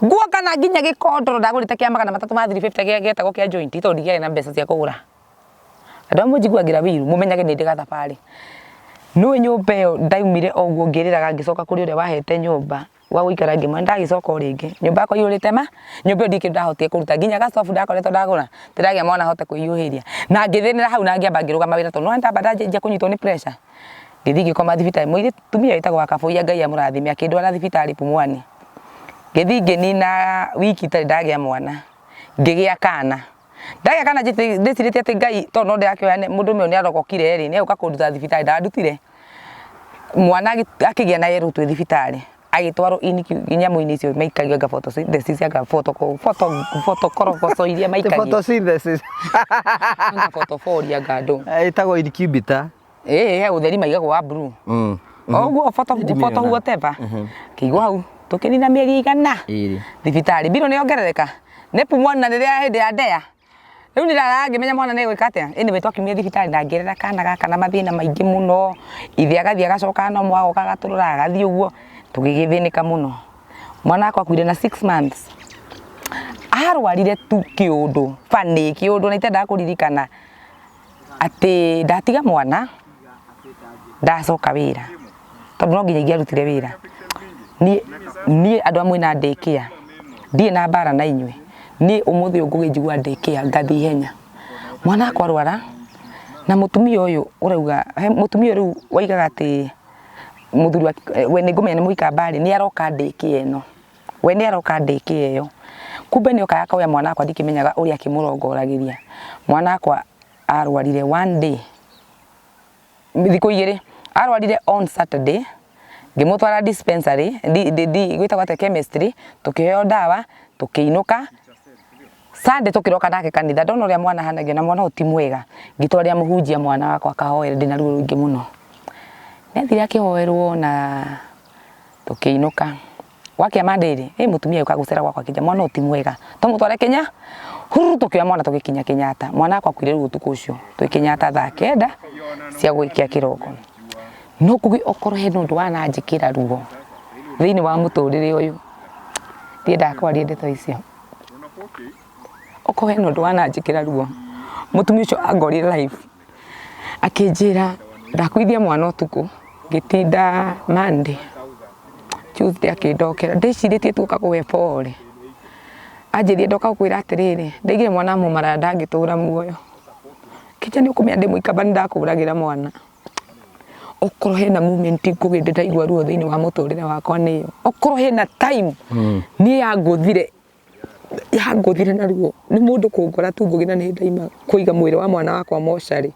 nguo kana nginya gĩkondoro ndagũrĩte kĩa 300 ma 350 gĩetagwo kĩa joint tondũ ndiarĩ na mbeca cia kũgũra andũ amwe njiguagĩra wiru mũmenyage nĩ ndĩ gathabarĩ nũĩ nyũmba ĩyo ndaumire o ũguo ngĩrĩraga ngĩcoka kũrĩ ũrĩa wahete nyũmba wa gũikara ngĩmwe ndagĩcoka o rĩngĩ nyũmba yakwa iyũrĩte ma nyũmba ĩyo ndikĩrĩ ndahotire kũruta nginya gacobu ndakoretwo ndagũra ndĩragĩa mwana ahote kwĩyũhĩria na ngĩthĩnĩra hau na ngĩamba ngĩrũgama wĩra tondũ no ndamba ndanjia kũnyitwo nĩ pressure ngĩthi ngĩkoma thibitarĩ mũirĩ tumia wĩtagwo Wakabũia Ngai amũrathime akĩndwara thibitarĩ Pumwani ngĩthi ngĩnina wiki itarĩ ndagĩa mwana ngĩgĩa kana ndagĩa kana ndĩcirĩtie atĩ Ngai tondũ no ndĩrakĩoya mũndũ ũmwe nĩ arogokire rĩ nĩ agũka kũnduta thibitarĩ ndandutire mwana akĩgĩa na yerũ twĩ thibitarĩ agĩtwarwo nyamũ-inĩ icio maikagia ga photosynthesis aga photokoroboco iria maikagia photosynthesis anga photoforia gado ĩtagwo incubator he ũtheri maigagwo wa blue ũguo photo whatever kĩigwo hau tũkĩnina mĩeri 100 thibitarĩ mbirũ nĩ ongerereka nĩ Pumwani na rĩrĩa hĩndĩ ya ndea rĩu nĩndĩrangĩmenya mwana nĩ gwĩka atĩa anyway twakiumire thibitarĩ na ngĩrera kana gaka na mathĩna maingĩ mũno ithe agathiĩ agacoka no mwagoka agatũrũra agathiĩ ũguo tũgĩgĩthĩnĩka mũno mwana akwa akuire na 6 months arwarire tu kĩũndũ funny kĩũndũ na itendaga kũririkana atĩ ndatiga mwana ndacoka wĩra tondũ no nginya ingĩarutire wĩra niĩ andũ amwe na ndĩkĩa ndiĩ na mbara na inyuĩ niĩ ũmũthĩ ũngũgĩnjigua ndĩkĩa ngathi ihenya mwana akwa arwara na mũtumia ũyũ ũrauga mũtumia rĩu waigaga atĩ mũthuri we nĩ ngũmenya nĩ mũikamba rĩ nĩ aroka ndĩkĩa ĩno we nĩ aroka ndĩki ĩyo kumbe nĩ oka yakauya mwana wakwa ndikimenyaga ũrĩa akĩmũrongoragiria mwana wakwa arwarire one day thikũ igĩrĩ arwarire on Saturday ngĩmũtwara dispensary gwĩtagwo ate chemistry tukĩheo ndawa tukĩinũka Sunday tukiroka nake kanitha ndona ũrĩa mwana hanagio na mwana ũti mwega ngĩtwarĩra mũhunjia mwana wakwa akahoera ndĩna ruo rũingĩ mũno nĩathire akĩhoerwo na tukĩinũka wakia mandĩrĩ mũtumia yuka gũcera gwakwa kĩnja mwana ũti mwega tũmũtware Kenya huru tukĩoya mwana tũgĩkinya Kenyatta mwana wakwa kuire rũo ũtukũ ũcio twĩ Kenyatta thaa 9 cia gũikia kĩroko no kugi okorwo he nũndũ wananjĩkĩra ruo thĩinĩ wa mũtũrĩre ũyũ ndienda kwaria ndeto icio okorwo he nũndũ wananjĩkĩra ruo mũtumia ũcio angorire live akĩnjĩra ndakuithia mwana ũtukũ ngĩtinda Monday Tuesday akĩndokera ndĩcirĩtie tuka kũwe pole anjĩrie ndoka gũkwĩra atĩrĩrĩ ndaigire mwana mũmara ndangĩtũra muoyo kĩnja nĩ ũkũmenya ndĩ mũikamba nĩ ndakũragĩra mwana okorwo hena movement ngũgĩndĩ ndaigua ruo thĩinĩ wa mũtũrĩre wakwa nĩyo okorwo hena time niĩ yangũthire na ruo nĩ mũndũ kũngora tu ngũgĩna nĩ ndaima kũiga mwĩrĩ wa mwana wakwa mocarĩ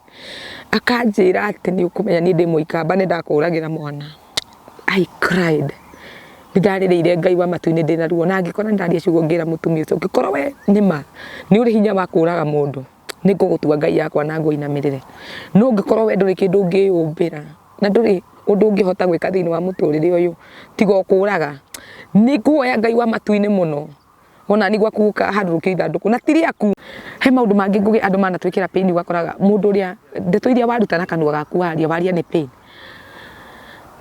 akanjĩra atĩ nĩ ũkũmenya niĩ ndĩ mũikamba nĩ ndakũragĩra mwana I cried ndarĩrĩire Ngai wa matu-inĩ ndĩna ruo na ngĩkora ndaria ciugo ngĩra mũtumia ũcio ngĩkorwo we nĩma nĩ ũrĩ hinya wa kũraga mũndũ nĩ ngũgũtua Ngai yakwa na ngũinamĩrĩre no ngĩkorwo we ndũrĩ kĩndũ ũngĩyũmbĩra na ndũrĩ ũndũ ũngĩhota gwĩka thĩinĩ wa mũtũrĩre ũyũ tiga kũraga nĩ nguoya Ngai wa matu-inĩ mũno ona nĩ gwakuka handũ rũkĩ ithandũkũ na tiriaku he maũndũ mangĩ ngũgĩ andũ manatwĩkĩra pain wakoraga mũndũ ũrĩa ndeto iria waruta na kanua gaku waria nĩ pain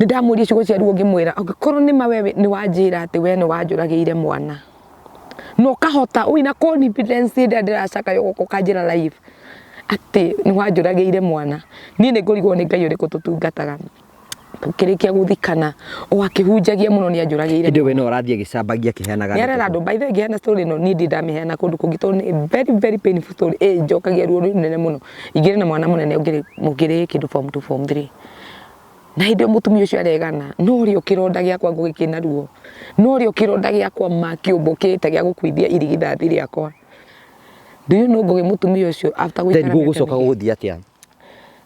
nĩ ndamũria ciugo cia ruo ngĩmwĩra angĩkorwo nĩ mawe nĩ wanjĩra atĩ we nĩ wanjũragĩire mwana no kahota wĩna confidence ndĩ ndĩracaka yoko kanjĩra live atĩ nĩ wanjũragĩire mwana niĩ nĩ ngũrigwo nĩ Ngai ũrĩkũ tũtungataga tukĩrĩkia gũthikana o akĩhunjagia mũno nĩ anjũragĩire hĩndĩ we no ũrathiĩ gĩcambagia kĩheanaga nĩ arera andũ by the way ngĩheana story no niĩ ndamĩheana kũndũ kũngĩ tondũ nĩ very very painful story njokagia ruo rũnene mũno ingĩrĩ na mwana mũnene mũngĩrĩ kĩndũ form 2 form 3 na hĩndĩ mũtumia ũcio aregana no rĩo kĩronda gĩakwa ngũgĩkĩna ruo no rĩo kĩronda gĩakwa makĩũmbũkĩte gĩa gũkuithia irigithathi rĩakwa ndiyo no ngũgĩ mũtumia ũcio after gũikara gũcoka gũthiĩ atĩa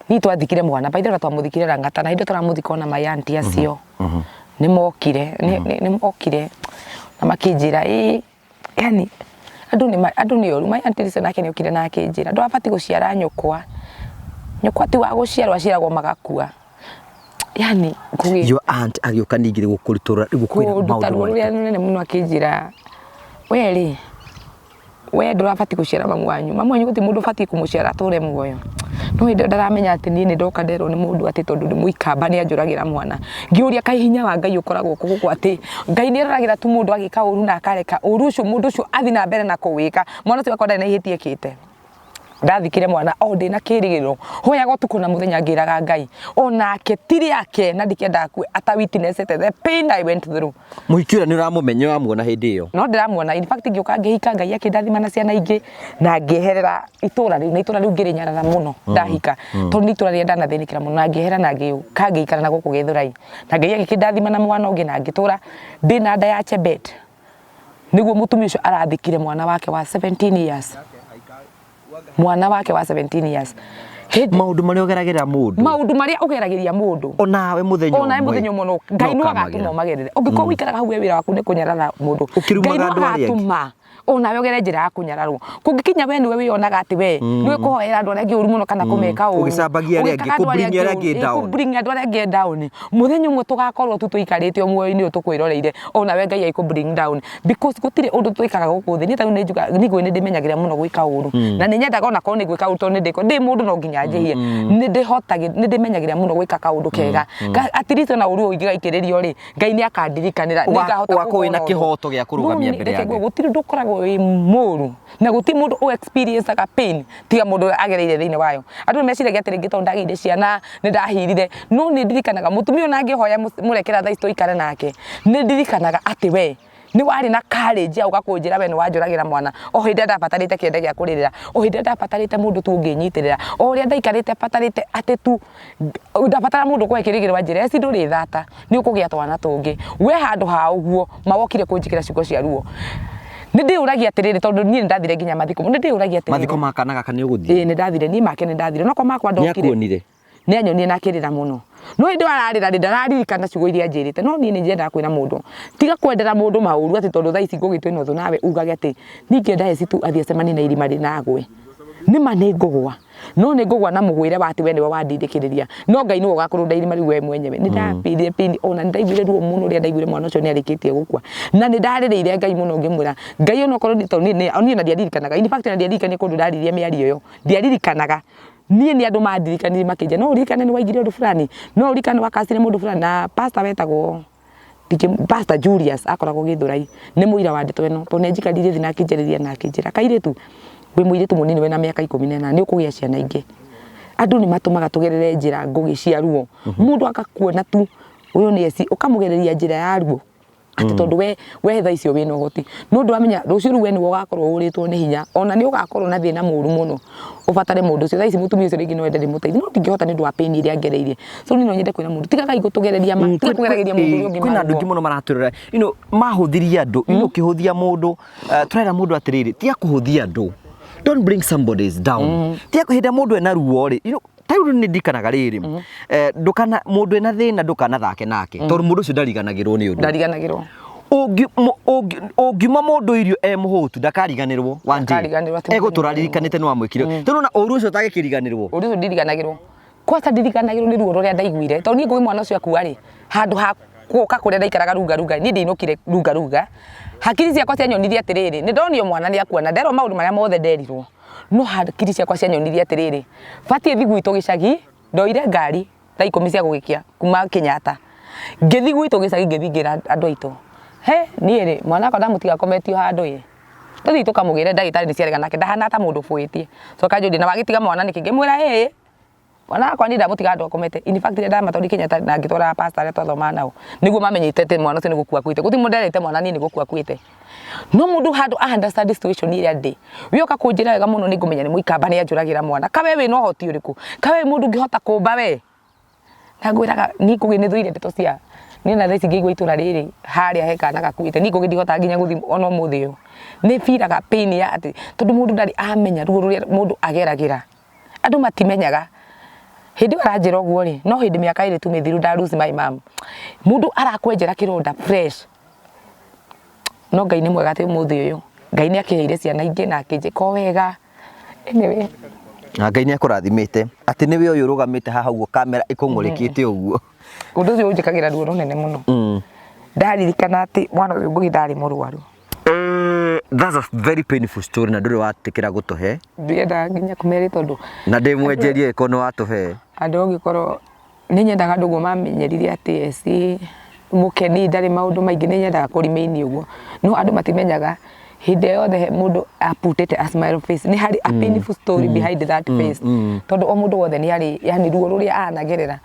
ni twathikire mwana by the way twamuthikire rangata na hĩndĩ tũramuthika na mayanti acio nĩ mokire na makĩnjĩra yani andũ nĩ oru mayanti acio nake nĩ okire na akĩnjĩra andũ abati gũciara nyũkwa ti wa gũciarwo aciaragwo magakua yani your aunt agĩũka ningĩ gũkũrutũra gũkwĩra maũndũ marĩa nene mũno akĩnjĩra we ndũrabati gũciara mamu wanyu gũtirĩ mũndũ bati kũmũciara atũre muoyo no hĩndĩ ndaramenya atĩ niĩ nĩ ndoka nderwo nĩ mũndũ atĩ tondũ nĩ mũikamba nĩ anjũragĩra mwana ngĩũria kaĩ hinya wa Ngai ũkoragwo gũkũ atĩ Ngai nĩ araragĩra tu mũndũ agĩka ũru na akareka ũru ũcio mũndũ ũcio athi na mbere na kũwĩka mwana ũcio akwa ndarĩ na ihĩtia ekĩte ndathikire mwana ndĩ na kĩrĩgĩrĩro hoyaga ũtukũ na mũthenya ngĩraga Ngai onake tiri yake na ndikenda akue ata witness the pain I went through mũhikĩra nĩ ũramũmenya wamuona hĩndĩ ĩyo no ndĩramuona in fact ngĩũka ngĩhika Ngai akĩndathima na ciana ingĩ na ngĩeherera itũra rĩu ngĩrĩ nyarara mũno ndahika tondũ nĩ itũra rĩrĩa ndanathĩnĩkĩra mũno na ngĩehera na ngĩũka ngĩikara na gũkũ Gĩthũrai na Ngai agĩkĩndathima na mwana ũngĩ na ngĩtũra ndĩ na nda ya Chebet nĩguo mũtumia ũcio arathikire mwana wake wa 17 years mwana wake wa 17 years maũndũ marĩa ũgeragĩria mũndũ onawe mũthenya ũmwe Ngai no agatũma ũmagerere ũngĩkorwo wĩikaraga hau wĩra waku nĩ kũnyarara mũndũ Ngai no agatũma onawe ũgere njĩra ya kũnyararwo kũngĩkinya we nĩwe wĩonaga atĩ we nĩ kũhoera andũ arĩa angĩ ũru mũno kana kũmeka ũru ũgĩcambagia arĩa angĩ kũbring andũ arĩa angĩ down mũthenya ũmwe tũgakorwo tu tũikarĩte muoyo-inĩ tũkwĩroreire onawe Ngai aikũ-bring down because gũtirĩ ũndũ twĩkaga gũkũ thĩ niĩ ta nĩ ndĩmenyagĩra mũno gwĩka ũru na nĩ nyendaga ona korwo nĩ gwĩka ũru tondũ ndĩ mũndũ no nginya njĩhie nĩ ndĩmenyagĩra mũno gwĩka kaũndũ kega at least ona ũru ũngĩgaikĩrĩrio rĩ Ngai nĩ akandirikanĩra ũgakorwo wĩna kĩhoto gĩa kũrũgamia mbere ya Ngai gũtirĩ ndũkoragwo wĩ mũru na gũtirĩ mũndũ experience pain tiga mũndũ agereire thĩinĩ wayo andũ nĩ meciragia atĩ rĩngĩ tondũ ndagĩire ciana nĩ ndahirire no nĩ ndirikanaga mũtumia ona angĩhoya mũrekera thaa ici tũikare nake nĩ ndirikanaga atĩ we ni wari na courage ya ugakunjira we ni wanjuragira mwana o hindi ndabatarite kiende gya kuririra o hindi ndabatarite mundu tunginyitirira o uria ndaikarite batarite ati tu ndabatara mundu kwekirigirwa njira eci nduri thata ni ukugia twana tungi we handu ha uguo mawokire kunjikira ciugo cia ruo ni ndiuragia atiriri tondu ni ndathire nginya mathiko ni ndiuragia atiriri mathiko makana gaka ni uguthie ni ndathire ni make ni ndathire noko makwa ndokire ni akuonire ni anyoni na kirira muno no ndi wararira ndararirikana ciugo iria njirite no ni njenda kwira mundu tiga kwendera mundu mauru ati tondu thaici ngugitwe no nawe ugage ati ningienda eci tu athie cemani na irima rinagwe ni mane ngugwa no ni ngugwa na mugwire wati we ni wandindikiriria no Ngai ni ugakurunda irima riwe mwenyewe ni ndapire pindi ona ndaiguire ruo muno ria ndaiguire mwana ucio ni arikitie gukua na ni ndaririire Ngai muno ngimwira Ngai ono korwo ni tondu ni na ndiaririkanaga in fact na ndiaririkania kundu ndaririe miario yo ndiaririkanaga nie ni andu mandirikanirie makinja no urikane ni waigire undu fulani no urikane wakacire mundu fulani na pastor wetagwo Pastor Julius akoragwo Githurai ni muira wa ndeto eno to ne njikaririe thina akinjeriria na akinjira kairitu we muiritu munini we na miaka 14 ni ukugia ciana ingi andu ni matumaga tugerere njira ngugi cia ruo mundu akakuona tu uyu ni Essy ukamugereria njira ya ruo ati tondu we tha icio wina uhoti no ndu amenya rucio ruwe ni ugakorwo uritwo ni hinya ona ni ugakorwo na thina muru muno ubatare mundu ucio tha ici mutumia ucio ringi no endere muteithia no ndingihota ni ndu wa pain iria ngereire so ni no nyende kwina mundu tiga Ngai gutugereria ma tiga kugerageria mundu ungi kwina andu muno maraturira mahuthiria andu ukihuthia mundu turera mundu atiriri tiga kuhuthia andu don't bring somebody down tiga kuhinda mundu ena ruo ri tayo ni ndikanaga riri ndukana mundu ena thina ndukana thake nake tondu mundu ucio ndariganagirwo ni undu ndariganagirwo ongima mundu irio muhutu ndakariganirwo wanje eguturaririkaniite ni wamwikire tondu na uru ucio tagikiriganirwo uru ucio ndiriganagirwo kwata ndiriganagirwo ni ruo ruria ndaiguire tondu ni ngugi mwana ucio akua ri handu ha kuka kuria ndaikaraga runga ni ndinukire runga hakiri ciakwa cianyonirie atiriri ni ndonio mwana ni akua na nderwo maundu maria mothe nderirwo no hakiri ciakwa cianyonirie atiriri batie thi gwitu gicagi ndoire ngari thaa 10 cia gugikia kuma Kenyatta ngithi gwitu gicagi ngithingira andu aitu he ni ri mwana akwa ndamutiga kometio handu ye tuthi tukamugire ndagitari ni ciarega nake ndahana ta mundu bwitie so kanjudi na wagitiga mwana ni kingimwira mwana akwa ni ndamutiga andu akomete in fact ndamatori Kenyatta na ngitwara pastor aria twathoma nao niguo mamenyete te mwana ucio ni gukua kwite guti munderete mwana ni gukua kwite no mundu handu understand situation iria ndi wioka kunjira wega muno ni ngumenya ni muikamba ni anjuragira mwana kawe we no hoti uriku kawe mundu ngihota kumba we na ngwiraga ni kugine thuire ndeto cia ni na thaici ngigwa itura riri haria heka na gakuite ni ngugithihota nginya guthi ono muthio ni firaga pain ya ati tondu mundu ndari amenya ruo ruria mundu ageragira andu matimenyaga hindi baranjira uguo ri no hindi miaka iri tu mithiru nda lose my mom mundu arakwenjera kironda fresh no Ngai ni mwega te muthi uyu Ngai ni akiheire ciana ingi na akinjika wega anyway Ngai ni akurathimite ati niwe uyu rugamite haha uguo kamera ikungurikite uguo undu ucio unjikagira ruo runene muno ndaririkana ati mwana uyu ngugithari murwaru that's a very painful story na nduri watikira gutuhe ndienda nginya kumeri tondu na ndimwenjerie kono watuhe andu ngikoro ni nyendaga ndugu mamenyerire ati Essy mukeni ndari maundu maingi ni nyendaga kurimeini uguo no andu matimenyaga hindi yothe mundu aputete a smile face ni hari a painful story behind that face tondu o mundu wothe ni hari yani ruo ruria anagerera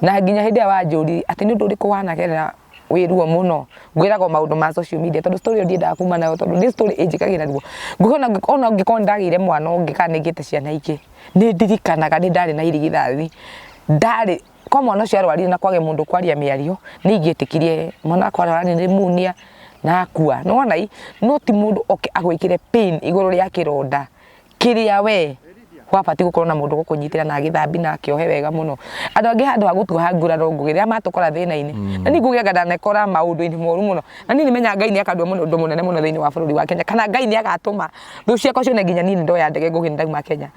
na nginya hindi wa njuri ati ni ndu riku wanagerera wiruo muno ngwirago maundu ma social media tondu story ndiendaga kuma nayo tondu ni story ijikagira ruo ngikona ngikona ndagire mwana ungikanigite ciana iki ni ndirikanaga ni ndari na irigithathi ndari kwa mwana ucio arwarire na kwage mundu kwaria miario ni ingitikirie mwana akwa arwarire ni pneumonia na akua no wona no ti mundu agwikire pain iguru ria kironda kiria we wabati gukorwo na mundu gukunyitira na githambi na akiohe wega muno andu angi handu hagutuha nguraro ngugiria matukora thina-ini na ni ngugiaga ndanekora maundu-ini moru muno na ni nimenya Ngai ni akandua muno undu munene muno thiini wa bururi wa Kenya kana Ngai ni agatuma rucio ciakwa cione nginya nini ndoya ndege ngugi ndauma Kenya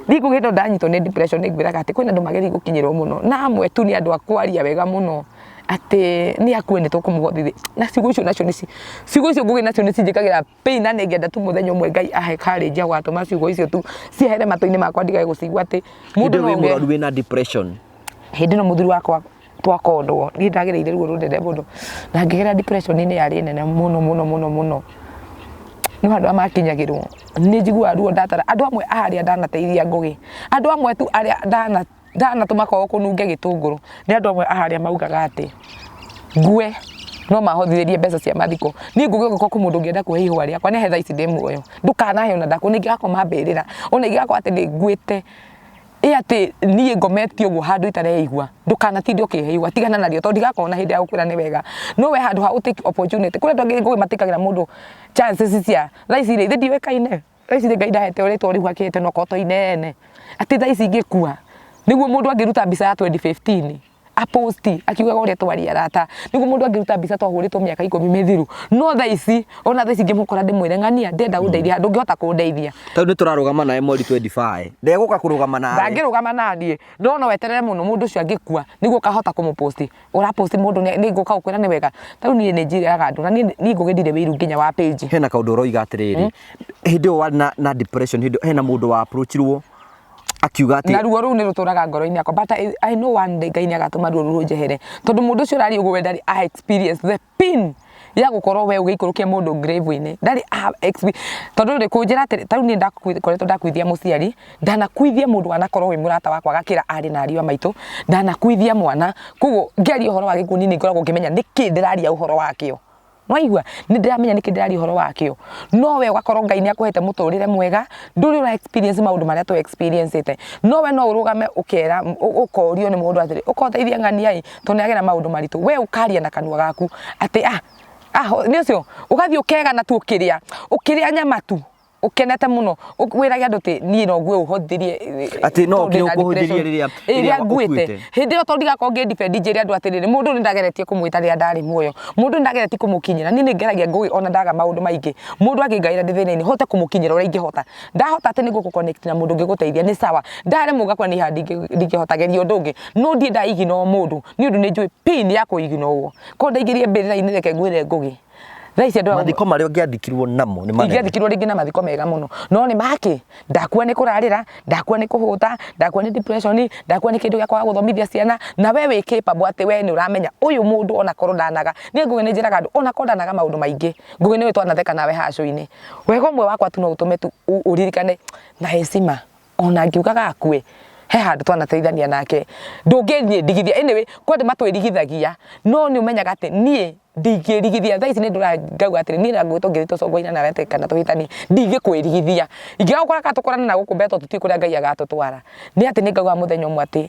ni ngugito ndanyitwo ni depression ni ngwiraga ati kwina andu mageri gukinyirwo muno na amwe tu ni andu akwaria wega muno ati ni akuene tukumugothithia na ciugo icio nacio ni ciugo icio ngugi nacio ni cinjikagira pain na ningenda tu muthenya umwe Ngai ahe courage gwatuma ciugo icio tu cihere matũ-inĩ makwa ndigae gucigua ati mundu wi muraru wina depression hindi no muthuri wakwa twakondwo ni ndagereire ruo rundene muno na ngigera depression ni yari nene muno no andu amakinyagirwo ni njigua ruo ndatara andu amwe aria ndanateithia ngugi andu amwe tu aria ndanatuma kwao kununge gitunguru ni andu amwe aria maugaga ati ngue no mahothitherie mbeca cia mathiko ni ngugĩoka ku mundu ngienda kuhe ihwa rĩakwa nĩ hetha ici ndĩ muoyo ndukanahe ona ndaku ningĩgakoma mbĩrĩra ona ingĩgakwa atĩ nĩ nguĩte ati niĩ ngometio guo handu itareigua ndukanatinde ũkĩhe ihwa tigana nario tondũ ndigakona hĩndĩ ya gũkwĩra nĩ wega no we handũ ha ũtake opportunity kũrĩa andũ angĩ matikagĩra mũndũ chances cia thaa ici rĩ ndiũĩkaine thaa ici Ngai ndahete ũrĩtwa rĩu akĩhete no koto inene ati thaa ici ingĩkua nĩguo mũndũ angĩruta mbica ya 2015 aposti akiuga ũrĩa twari arata nĩguo mũndũ angĩruta mbica twahũrĩtwo mĩaka 10 mĩthiru no thaa ici ona thaa ici ngĩmũkora ndĩmwĩre ng'ania ndenda gũndeithia ndũngĩhota kũndeithia tondũ nĩ tũrarũgama nawe mweri 25 ndegũka kũrũgama nawe ndangĩrũgama naniĩ no weterere mũno mũndũ ũcio angĩkua nĩguo kahota kũmũposti ũraposti mũndũ nĩ ngũka ũkwĩra nĩ wega tondũ niĩ nĩ njiraga andũ na niĩ ngũgĩthire wĩiru nginya wa page hena kaũndũ ũroiga atĩrĩrĩ hĩndĩ ĩyo warĩ na depression hĩndĩ hena mũndũ wa approachirwo akiuga ati na ruo ruu ni ruturaga ngoro-ini yakwa but I know one day Ngai agatuma ruo ruu njehere tondu mundu ucio rari ugo ndari I experience the pain ya gukorwo we ugiikurukia mundu grave-ini ndari tondu ri kunjira ati tau ni ndakoretwo ndakuithia muciari ndanakuithia mundu anakorwo wi murata wakwa gakira ari na ariwa maitu ndanakuithia mwana kuguo ngeria uhoro wa gikuni ni ngoragwo ngimenya niki ndiraria uhoro wakio Waigua ni ndiramenya niki ndirari uhoro wakio no we ugakorwo Ngai ni akuhete muturire mwega nduri ura experience maundu maria tu experience ite no we no urugame ukera ukorio ni mundu atiri ukoteithia ng'ania i tondu agera maundu maritu we ukaria na kanua gaku ati ni ucio ugathi ukega na tu ukiria nyama tu ukenete muno wiragia andu ti ni no gwe uhothirie ati no ukuhothirie riria nguite hindi yo tondiga ko ngi defend njiri andu atiriri mundu ni ndageretie kumwita ria ndari muoyo mundu ni ndageretie kumukinyira ni ngeragia ngugi ona ndaga maundu maingi mundu angingaira ndithina-ini hote kumukinyira uria ingihota ndahota ati ni guku connect na mundu ngiguteithia ni sawa ndare muga kwa ni handi ndingihotagĩria undu ungi no ndi ndaigina o mundu ni undu ni njui pin ya kuigina uguo ko ndaigĩrie mbĩrĩra-inĩ reke ngwĩre ngugi mathiko marĩa ũngĩandĩkirwo namo nĩ manene ingĩandĩkirwo rĩngĩ na mathiko mega mũno no nĩ maki ndakua nĩ kũrarĩra ndakua nĩ kũhũta ndakua nĩ depression ndakua nĩ kĩndũ gĩa kwaga gũthomithia ciana na we wĩ capable atĩ we nĩ ũramenya ũyũ mũndũ ona korwo ndanaga niĩ ngugi nĩ njĩraga andũ ona korwo ndanaga maũndũ maingĩ ngugi nĩ we twanatheka nawe haco-inĩ wega ũmwe wakwa tu no ũtũme tu ũririkane na hecima ona ngiugaga akue he handu twanateithania nake ndũngĩniĩ ndigithia anyway kwendĩ matwĩrigithagia no nĩ ũmenyaga atĩ niĩ ndingĩrigithia thaa ici nĩ ndũrangauga atĩrĩ niĩ na ngwĩtwo ngĩthitwo congo-inĩ na rete kana tũhitani ndingĩkwĩrigithia ingĩgakora katũkorana na gũkũ mbeto tũtui kũrĩa Ngai agatũtwara nĩ atĩ nĩ ngauga mũthenya ũmwe atĩ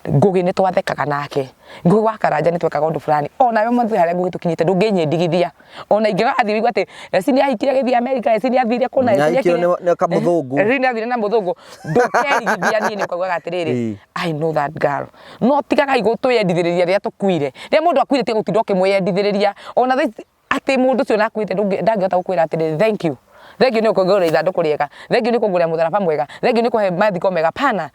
ngugi nĩ twathekaga nake ngugi wa Karanja nĩ twekaga ũndũ fulani ona we mothe harĩa ngugi tũkinyĩte ndũngĩnyendigithia ona ingĩgathiĩ wigua atĩ Essy nĩ ahikire gĩthiĩ America Essy nĩ athire kũna Essy nĩ kamũthũngũ Essy nĩ athire na mũthũngũ ndũkerigithia niĩ nĩ ngaugaga atĩrĩrĩ I know that girl no tigaga igũ twĩyendithĩrĩria rĩrĩa tũkuire rĩrĩa mũndũ akuire tiga gũtinda ũkĩmwĩyendithĩrĩria ona atĩ mũndũ ũcio nakuĩte ndangĩhota gũkwĩra atĩrĩrĩ thank you nĩ ũkũngũra ithandũkũ rĩega thank you nĩ ũkũngũra mũtharaba mwega thank you nĩ kũhe mathiko mega pana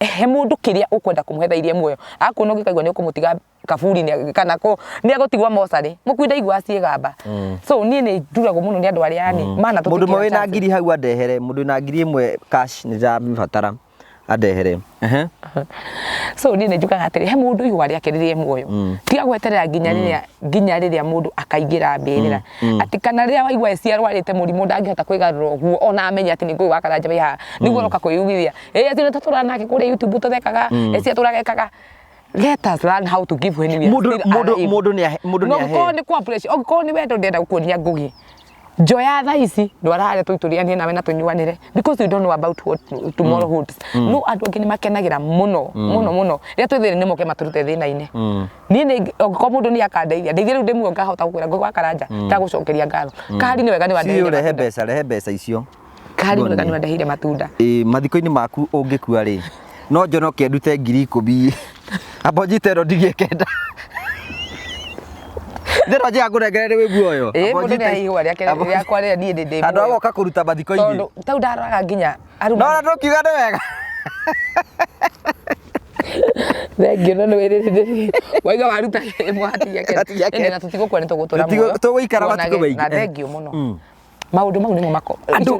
he mundu kiria ukwenda kumuhetha irie muoyo akuona ngikaigwa ni ukumutiga kaburi kana ko ni agotigwa mosari mukwinda igwa ciegamba so ni ndurago muno ni andu aria ani mana mundu mwe na ngiri hau andehere mundu na ngiri imwe cash ni ndamĩbatara andehere so ni njugaga atiri he mundu igwa ria kiririe muoyo tiga gweterera nginya riria mundu akaingira mbirira ati kana riria waigwa Essy arwarite murimu ndangihota kwigarura guo ona amenya ati ni ngui wa Karanja biha niguo roka kwiyugithia Essy tatura nake kuri YouTube tuthekaga Essy aturagekaga let us learn how to give when we are mundu ni no ni kwa pressure o ni wendo ndenda kuonia ngugi Joya thaa ici ndwarare tuiturianie nawe na tunyuanire because you don't know about what tomorrow holds no andu angĩ nĩ makenagira muno rĩa twithire nĩ moke maturute thĩna-inĩ niĩ nĩ ko mundu nĩ akandeithia ndeithia rĩu ndĩmuo ngahota gũkwĩra ngũi wa Karanja ndagũcokeria ngatho kari nĩ wega nĩ wandehire rehe mbeca icio kari nĩ wega nĩ wandehire matunda mathiko-inĩ maku ũngĩkua rĩ no njonoke ndute 10,000 abonjitero ndigiekenda ndero je akurengerere we guoyo mundu ni aigwa rĩa kwa rĩa niĩ ndĩ andu agoka kũruta mathiko-inĩ tau ndaraga nginya no ndũkiuga nĩ wega thengio no wĩrĩrĩ waiga waruta mwatigia kene na tutigũkua nĩ tũgũtũra muoyo tũgũikara matukũ maingĩ na thengio mũno maũndũ mau nĩmo mako andũ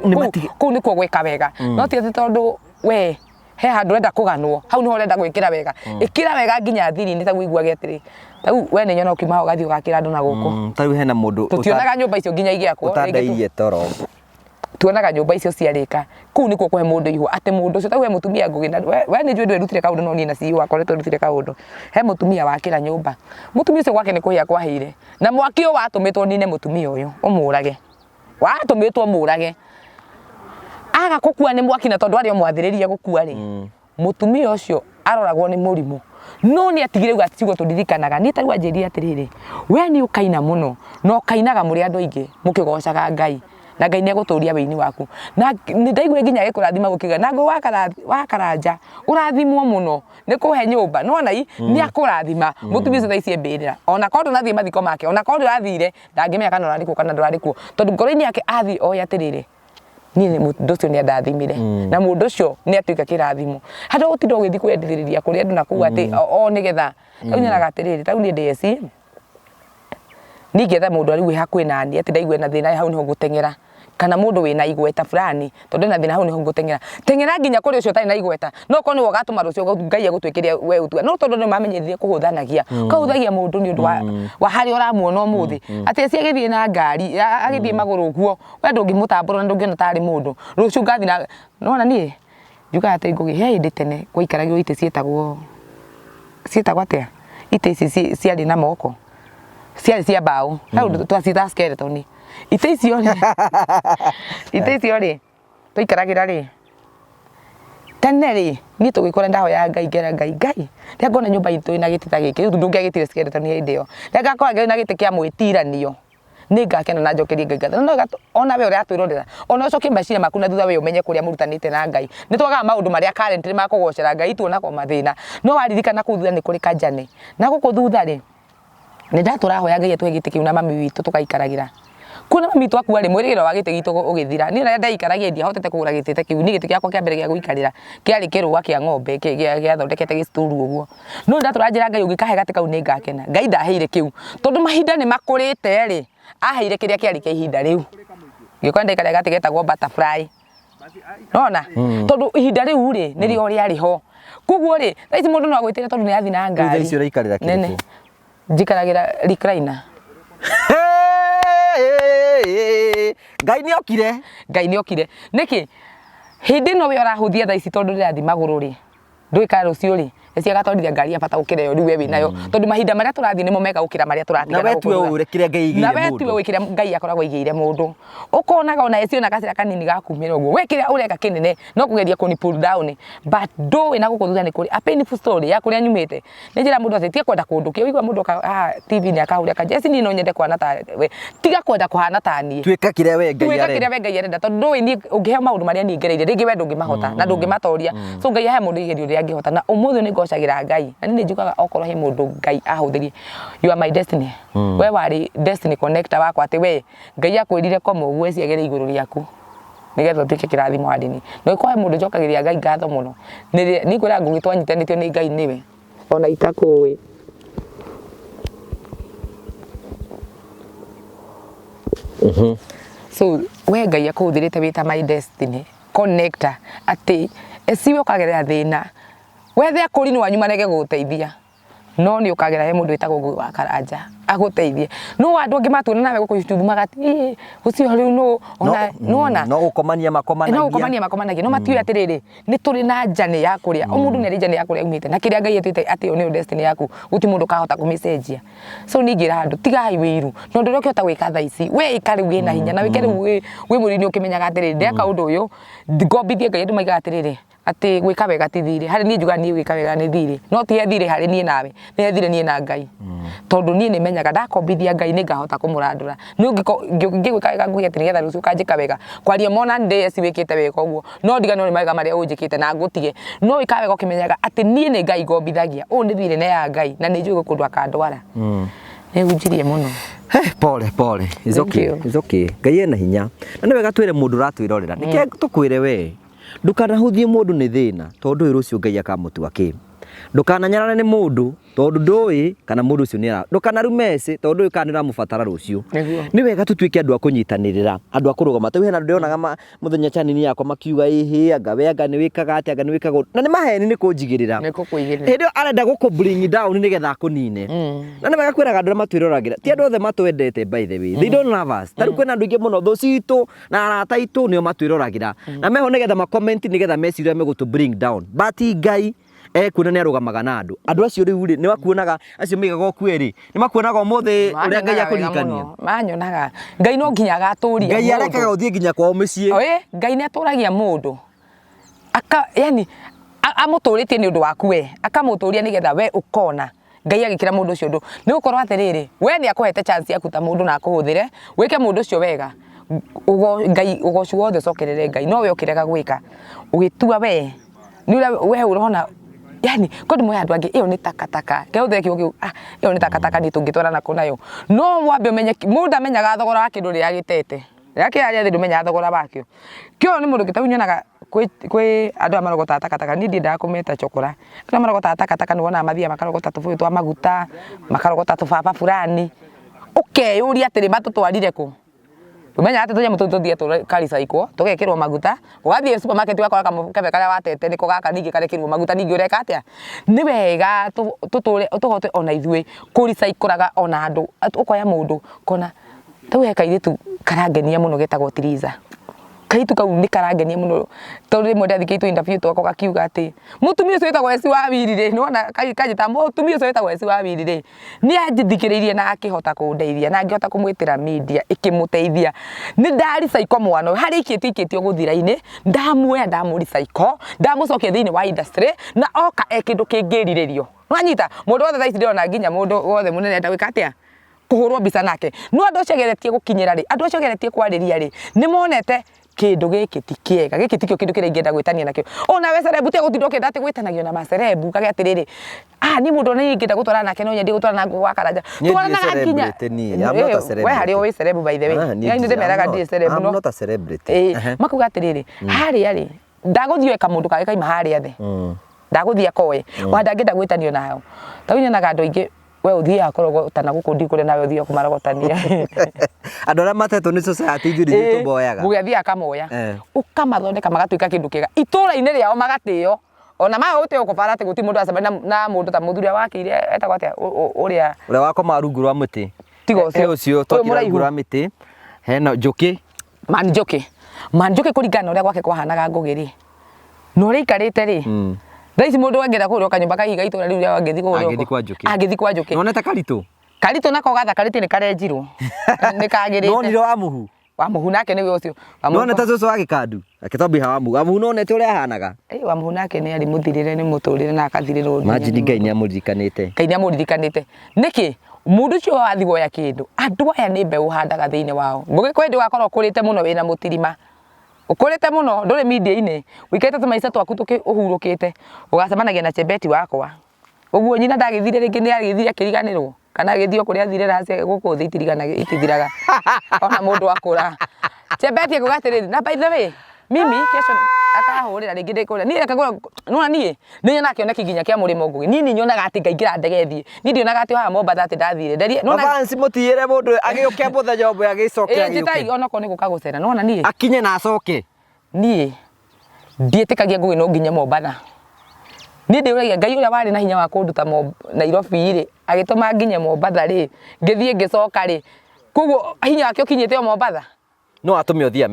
kũu nĩkuo gwĩka wega no ti atĩ tondũ we he handu renda kuganwo hau niho renda gwikira wega ikira wega nginya thiri-inĩ ta wiguage atiri tau we nĩ nyona ukiuma ugathi ugakira andu na guku tau hena mundu tutionaga nyumba icio nginya igiakwo utandairie toro tuonaga nyumba icio ciarika kuu niko kuhe mundu ihwa ate mundu ucio tawe mutumia ngugina we ni njwe ndwirutire kaundu no ni na ciu akoretwo rutire kaundu he mutumia wakira nyumba mutumia ucio gwake ni kuhia kwahire na mwaki o watumitwo nine mutumia uyu umurage watumitwo murage aga gukua ni mwaki na tondu ari o mwathiriria gukua ri mutumia ucio aroragwo ni murimu no ni atigire uga ciugo turirikanaga ni tarua njiri atiriri we ni ukaina muno no kainaga muri andu aingi mukigocaga Ngai na Ngai ni aguturia weini waku na ni ndaigwe nginya gikurathima gukiga na ngo wakaranja urathimwo muno ni kuhe nyumba no nai ni akurathima mutumia ucio thaicie mbirira ona kondu nathie mathiko make ona kondu athire ndangimenya kana urarikuo kana ndurarikuo tondu ngoro-ini yake athi o yatiriri ni mundu ucio ni andathimire na mundu ucio ni atuika kirathimo hada utindo ugithi kwendithiriria kuri andu na kuga ati o nigetha unyaraga atiriri tau ni Essy ni getha mundu ari wi hakwi nani ati ndaigwe na thina hau niho gutengera kana mundu wina igweta fulani tondu na thina hau niho gutengera tengera nginya kuri ucio tari na igweta no ko ni wogatuma rucio Ngai agutwikiria we utua no tondu ni mamenyithie kuhuthanagia kahuthagia mundu ni undu wa hari uramuona umuthi ati Essy agithie na ngari agithie maguru guo we ndungimutambura na ndungiona tari mundu rucio ngathi na nona nie juga ati ngugi he indi tene gwikaragio ite cietagwo atia ite ici ciari na moko ciari cia mbao hau twacita skeleton ite icio ri tuikaragira ri tene ri ni tugikora ndahoya Ngai ngera Ngai ria ngona nyumba itu ina giti ta giki ndungegitire skeleton hindi yo ria ngakora Ngai na giti kia mwitiranio ni ngakena na njokerie Ngai gatho no ona we uri atwirorera ona ucoke meciria maku na thutha we umenye kuria murutanite na Ngai ni twaga maundu maria current ni makugocera Ngai tuona ko mathina no waririkana kuthutha ni kuri kanjane na guku thutha ri ni ndaturahoya Ngai atwe giti kiu na mami witu tukaikaragira kuna mami tu akua ri mwirigiro wa giti gitu ugithira ni na ndaikaragia ndia hotete kugura giti kiu ni giti giakwa kia mbere gia guikarira kiari kirugwa kia ng'ombe gia thondekete gisturu uguo no ndaturanjira Ngai ugikahe gati kau ni ngakena Ngai ndaheire kiu tondu mahinda ni makurite ri aheire kiria kiari kia ihinda riu gikwenda ikare gati getagwo butterfly nona tondu ihinda riu ri ni rio ria riho kuguo ri thaici mundu no agwitire tondu ni athi na ngari thaici uriikarira kiriku njikaragira recliner Ngai ni okire niki hindi no we urahuthia thaici tondu rirathi maguru ri ndwikara rucio ri Essy agatwarithia ngari abata gukira yo riu we winayo tondu mahinda maria turathi nimo mega gukira maria turatiga na wetu urekire Ngai igire mundu na wetu wikira Ngai akoragwo igire mundu ukonaga ona Essy ona gacira kanini gakumira uguo wekira ureka kinene no kugeria kuni pull down but do we na gukuthutha ni kuri a painful story ya kuria nyumite ni njira mundu atetie kwenda kundukia wigwa mundu TV ni akahuria kanje Essy ni no nyende kwana ta we tiga kwenda kuhana tani twika kiria we Ngai arenda tondu we ni ungihe maundu maria ni ngereire ringi we ndungimahota na ndungimatoria so Ngai ahe mundu igerio ria ngihota na umuthi ni gocagira Ngai na ni njugaga okorwo he mundu Ngai ahuthirie you are my destiny we wari destiny connector wakwa ati we Ngai akwirire komo uguo Essy agere iguru riaku nigetha twike kirathimo hadini no iko he mundu njokagiria Ngai ngatho muno ni kwira ngugi twanyitanitio ni Ngai niwe ona itakuwi so we Ngai akuthirite wita my destiny connector ati Essy we ukagerera thina wethe akuri ni wanyu manege guteithia no ni ukagera he mundu witagwo Ngui wa Karanja aguteithie no andu angi matuna nawe guku YouTube magati ucio riu no ona nona no gukomania makomanagia no matiwe atiriri ni turi na njane ya kuria o mundu ni ari njane ya kuria umite na kiria Ngai etite ati o ni destiny yaku uti mundu kahota kumicenjia so ni ngira andu tigai wiru no ndu rokiota gwika thaici we ikari wina hinya na wikere we murini ukimenyaga atiriri ndeka undu uyu ngombithie Ngai andu maiga atiriri ati gwika wega ti thiri hari ni njuga ni gwika wega ni thiri no ti thiri hari ni nawe ni thiri ni na Ngai tondu ni menyaga ndakombithia Ngai ni ngahota kumurandura ni ngigwika wega ngugia ati nigetha rucio kanjika wega kwaria mona ndi Essy wikite wega uguo no ndigano ni maiga maria unjikite na ngutige no ika wega ukimenyaga ati ni Ngai ngombithagia u ni thiri na ya Ngai na ni njuga kundu akandwara ni unjirie muno pole it's okay Ngai ena hinya na ni wega twire mundu ratwirorera nike tukwire we ndukanahuthie mundu ni thina tondu rucio Ngai akamutua ki ndukananyarane ni mundu tondu ndui kana mundu ucio ni ara ndukanarumece tondu ndui kana niramubatara rucio ni wega tutuike andu a kunyitanirira andu a kurugama tau hena ndionaga muthenya chanini yakwa makiuga ihi anga we anga ni wikaga ati anga ni wikaga na ni maheni ni kunjigirira ndio arenda guku bring down ni getha kunine na ni wega kwiraga andu matwirораgira ti andu othe matwendete by the way they don't love us taru kwina andu ingi muno thu citu na arata itu nio matwirораgira na meho ni getha ma comment ni getha meciria megutu bring down but Ngai kuna ni arugamaga na andu acio riu ri ni wakuonaga acio migaga okueri ni makuonaga umuthi uria Ngai akurikania manyonaga Ngai no nginya agaturia Ngai arekaga uthie nginya kwao micii Ngai ni aturagia mundu yani amuturitie ni undu waku we akamuturia ni getha we ukona Ngai agikira mundu ucio ndu ni gukorwa atiriri we ni akuhete chance ya kuta mundu na akuhuthire wike mundu ucio wega Ngai ugocu wothe cokerere Ngai no we ukirega gwika ugitua we ni we urona yani kondi moya andu angi iyo ni takataka ke uthe kiu iyo ni takataka ni tungitwarana ko nayo no mwambe menye mundu amenyaga thogora wa kindu ria gitete yake ari thi menya thogora wakio kio ni mundu gitawunyonaga kwi andu amarogota takataka ni ndinda kumeta chokora kana marogota takataka ni wona mathia makarogota tubuyu twa maguta makarogota tubaba fulani ukeyuria atiri matutwarire ku umenya ati tunya mutu thie tu karisa iko tugekirwo maguta ugathie supermarket wakora kamukebe karia watete niko gaka ningi karekirwo maguta ningi ureka atia ni wega tuture tuhote ona ithui kurisa ikoraga ona andu ukoya mundu kona tuweka iritu karangenia muno getagwo tiriza kaitu kau ni karangenia muno tondu rimwe ndathikitwo interview twako gakiuga ati mutumia ucio wetagwo Essy wa Willy ri nona kajita mutumia ucio wetagwo Essy wa Willy ri ni anjithikiririe na akihota kundeithia na angihota kumwitira media ikimuteithia ni ndari saiko mwana hari ikitio guthira-ini ndamuoya ndamuri saiko ndamucokia thiini wa industry na oka ekindu kingiririririo nwanyita mundu wothe thaici ndirona nginya mundu wothe munene ndawika atia kuhurwo mbica nake no andu acio geretie gukinyira ri andu acio geretie kwariria ri ni monete kindu giki ti kiega giki tikio kindu kire ingenda gwitania nakio ona we cerebu ti gutindoke ndati gwitanagio na macerebu kage atiriri ni mundu ni ingenda gutwara nake no nyendi gutwara na ngwa karaja twana nginya we hari we cerebu by the way ni ndemeraga ndi cerebu no not a celebrity makuga atiriri hari ari ndaguthio eka mundu kage kaima hari athe ndaguthia koe wanda ngenda gwitanio nayo tawinyonaga andu ingi we uthie akorwo tana gukundi kure nawe uthie kumarogotania andu aria mateto ni society njuri tuboyaga gugathia akamoya ukamathondeka magatuika kindu kiega itura-ini riao magatio ona ma uti ukubara ati guti mundu acemania na mundu ta muthuri wakire etagwo atia uria wakoma rungu rwa muti tigo ucio twakira rungu rwa miti hena njuki man njuki kuringana uria gwake kwahanaga ngugiri no ri ikarite ri Thaici mundu wangera kurio kanyumba kahiga itura riu ria wangethi kurio agethi kwa njuki noneta karito nako gathakarite ni karenjirwo ni kagirite noniro wa muhu nake niwe ucio noneta cucu wa gikandu akitombi ha wa muhu nonete uria ahanaga wa muhu nake ni ari muthirire ni muturire na akathiriro majini Ngai ni amurikanite niki mundu cio wathigwo ya kindu andu aya ni mbeu handaga thiini wao ngugikwendi wakorwo kurite muno wina mutirima ukurite muno nduri media-ini wikete tumaica twaku tukihurukite ugacemanagia na chebeti wakwa uguo nyina ndagithire ringi ni agithire akiriganirwo kana agithio kuria thire racia guku thi itithiraga ona mundu akura chebeti akugatiriri na by the way mimi kesho akahurira ringi ndikuria ni rekagura nona nie ni nyona kioneki nginya kia murimo ngugi ni nyonaga ati ngaingira ndege thie ni ndionaga ati ha Mombasa ati ndathire nderie nona fancy mutiyire mundu agiuke muthenya omwe agicokera giuke jitai ona ko ni gukagucera nona nie akinye na acoke nie ndietikagia ngugi no nginya Mombasa ni ndiuragia Ngai uria wari na hinya wa kunduta Nairobi ri agituma nginya Mombasa ri ngithie ngicoka ri kuguo hinya wake ukinyite Mombasa no atume uthie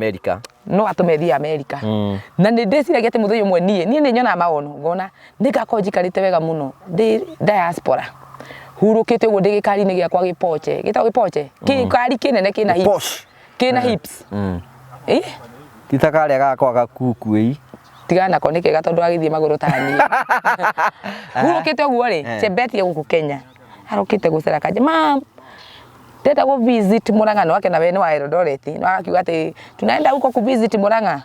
America na ni ndiciragia ati muthenya umwe nie ni nyona maono ngona ndingako njikarite wega muno ndi diaspora hurukite uguo ndigikari-ini giakwa gipoche gitago gipoche kikari kinene kina hips titakaria gakwa gakuku tigana ko nike gatondu agithie maguru tani hurukite uguo ri chebeti guku Kenya arukite gucera kaje mam teta go visit Murang'a wake na we ni wa Eldoret no akiuga ati tunaenda huko ku visit Murang'a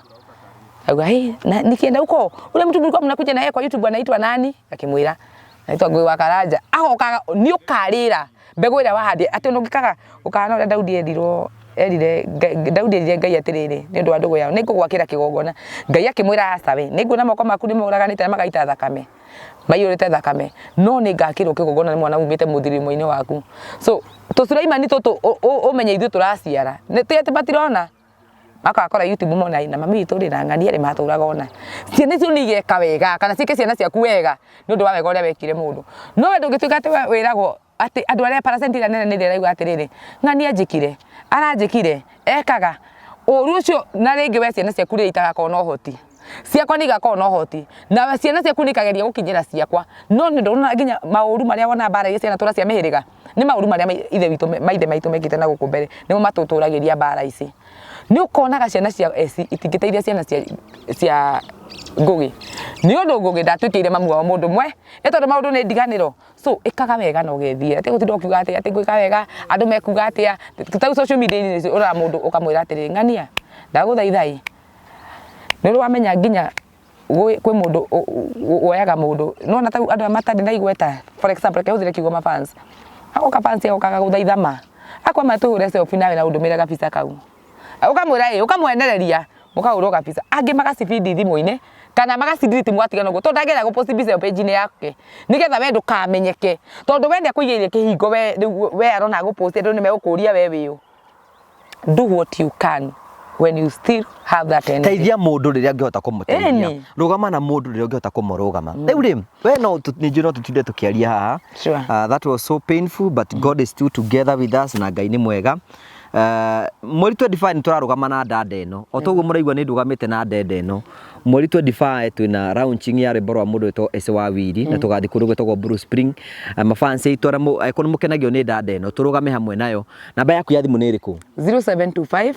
auga na nikienda huko ule mtu mlikuwa mnakuja naye kwa YouTube anaitwa nani akimwira naitwa Ngui wa Karanja agokaga ni ukarira mbegu ira wahandi ati ndungikaga ukana uri Daudi erire Ngai atiriri ni ndu wa ndugu yao ni ngugwakira kigongona Ngai akimwira asawe ni nguna moko maku ni muraganite na magaita thakame maiyũrĩte thakame no nĩ ngakĩrwo kĩgongona nĩ mwana umĩte mũthirimo-inĩ waku so tũcũraimani tũtũ ũmenye ithuĩ tũraciara nĩ tĩete matirona makakora YouTube mona na mami witũ rĩ na ng'ania rĩ matũraga ona ciana icio nĩigeka wega kana ciĩke ciana ciaku wega nĩ ũndũ wa wega ũrĩa wekire mũndũ no wendo ũngĩtuĩka atĩ wĩragwo atĩ andũ arĩa parasenti ĩrĩa nene nĩ ĩraigua atĩrĩrĩ ng'ania njĩkire aranjĩkire ekaga ũru ũcio na rĩngĩ we ciana ciaku rĩ itagakorwo na ũhoti ciakwa nĩ igakorwo na ũhoti na ciana ciaku nĩ ikageria gũkinyĩra ciakwa no nĩ ndona nginya maũru marĩa wona mbara iria ciana tũra cia mĩhĩrĩga nĩ maũru marĩa maithe maitũ mekĩte na gũkũ mbere nĩmo matũtũragĩria mbara ici nĩ ũkonaga ciana cia Essy itingĩteithia ciana cia Ngugi nĩ ũndũ Ngugi ndatuĩkĩire mamu wao mũndũ mwe tondũ maũndũ nĩ ndiganĩro so ĩkaga wega na ũgethie atĩ gũtinda ũkiuga atĩ gwĩka wega andũ mekuga atĩa ta social media-inĩ ũrora mũndũ ũkamwĩra atĩrĩrĩ ng'ania ndagũthaitha nĩ wamenya nginya kwĩ mũndũ woyaga mũndũ nona ta andũ matarĩ na igweta for example kehũthĩre kiugo ma fans agoka fans agokaga gũthaitha ma akwa matũhũre selfie nawe na ũndũmĩre gabica kau ukamwĩra ukamwenereria mũkahũrwo gabica angĩ magacibindi thimũ-inĩ kana magacidiriti mwatigana ũguo tondũ ndagera gũpost bica page-inĩ yake nĩgetha we ndũkamenyeke tondũ wenda kũigĩrĩria kĩhingo we arona gũpost andũ nĩmegũkũria we wĩũ do what you can when you still have that energy teithia mũndũ rĩrĩa angĩhota kũmũteithia rũgama na mũndũ rĩrĩa angĩhota kũmũrũgama rĩu rĩ we no nĩnjũ no tũtinde tũkĩaria haha that was so painful but God is still together with us na Ngai nĩ mwega mweri 25 nĩ tũrarũgama na ndanda ĩno o toguo mũraigua nĩ ndũgamĩte na ndanda ĩno mweri 25 twĩna launching ya rwĩmbo rwa mũndũ wĩtwo Essy wa Willy na tũgathiĩ kũndũ gwĩtagwo Blue Spring mafans aitũ arĩa nĩ mũkenagio nĩ ndanda ĩno tũrũgame hamwe nayo namba yaku ya thimũ nĩ ĩrĩkũ 0725